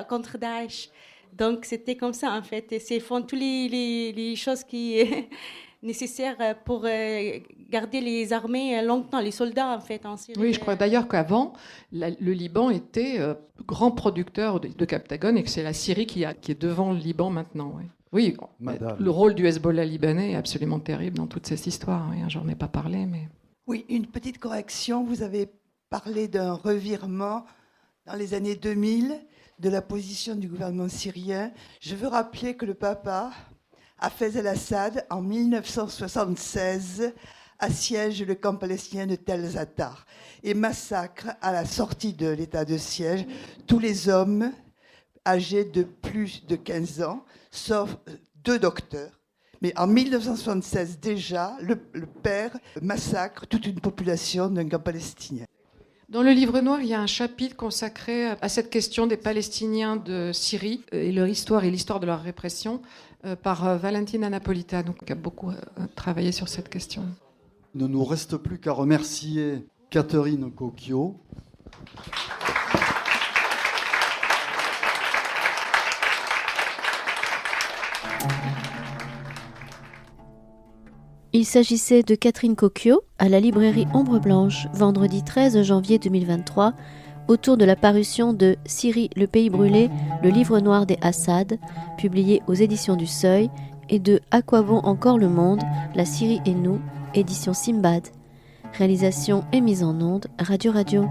contre Daesh. Donc c'était comme ça en fait. Ils font toutes les choses qui nécessaires pour garder les armées longtemps, les soldats en fait en Syrie. Oui, je crois d'ailleurs qu'avant, le Liban était grand producteur de Captagon et que c'est la Syrie qui est devant le Liban maintenant. Oui, le rôle du Hezbollah libanais est absolument terrible dans toute cette histoire. J'en ai pas parlé, mais... Oui, une petite correction. Vous avez parlé d'un revirement dans les années 2000 de la position du gouvernement syrien. Je veux rappeler que le papa, Hafez el-Assad, en 1976, assiège le camp palestinien de Tel Zatar et massacre à la sortie de l'état de siège tous les hommes âgés de plus de 15 ans, sauf 2 docteurs. Mais en 1976, déjà, le père massacre toute une population d'un camp palestinien. Dans le livre noir, il y a un chapitre consacré à cette question des Palestiniens de Syrie et leur histoire et l'histoire de leur répression par Valentina Napolitano, qui a beaucoup travaillé sur cette question. Il ne nous reste plus qu'à remercier Catherine Cocchio. Il s'agissait de Catherine Cocchio à la librairie Ombre Blanche, vendredi 13 janvier 2023, autour de la parution de Syrie, le pays brûlé, le livre noir des Assad, publié aux éditions du Seuil, et de À quoi bon encore le monde, la Syrie et nous, édition Simbad. Réalisation et mise en onde, Radio Radio.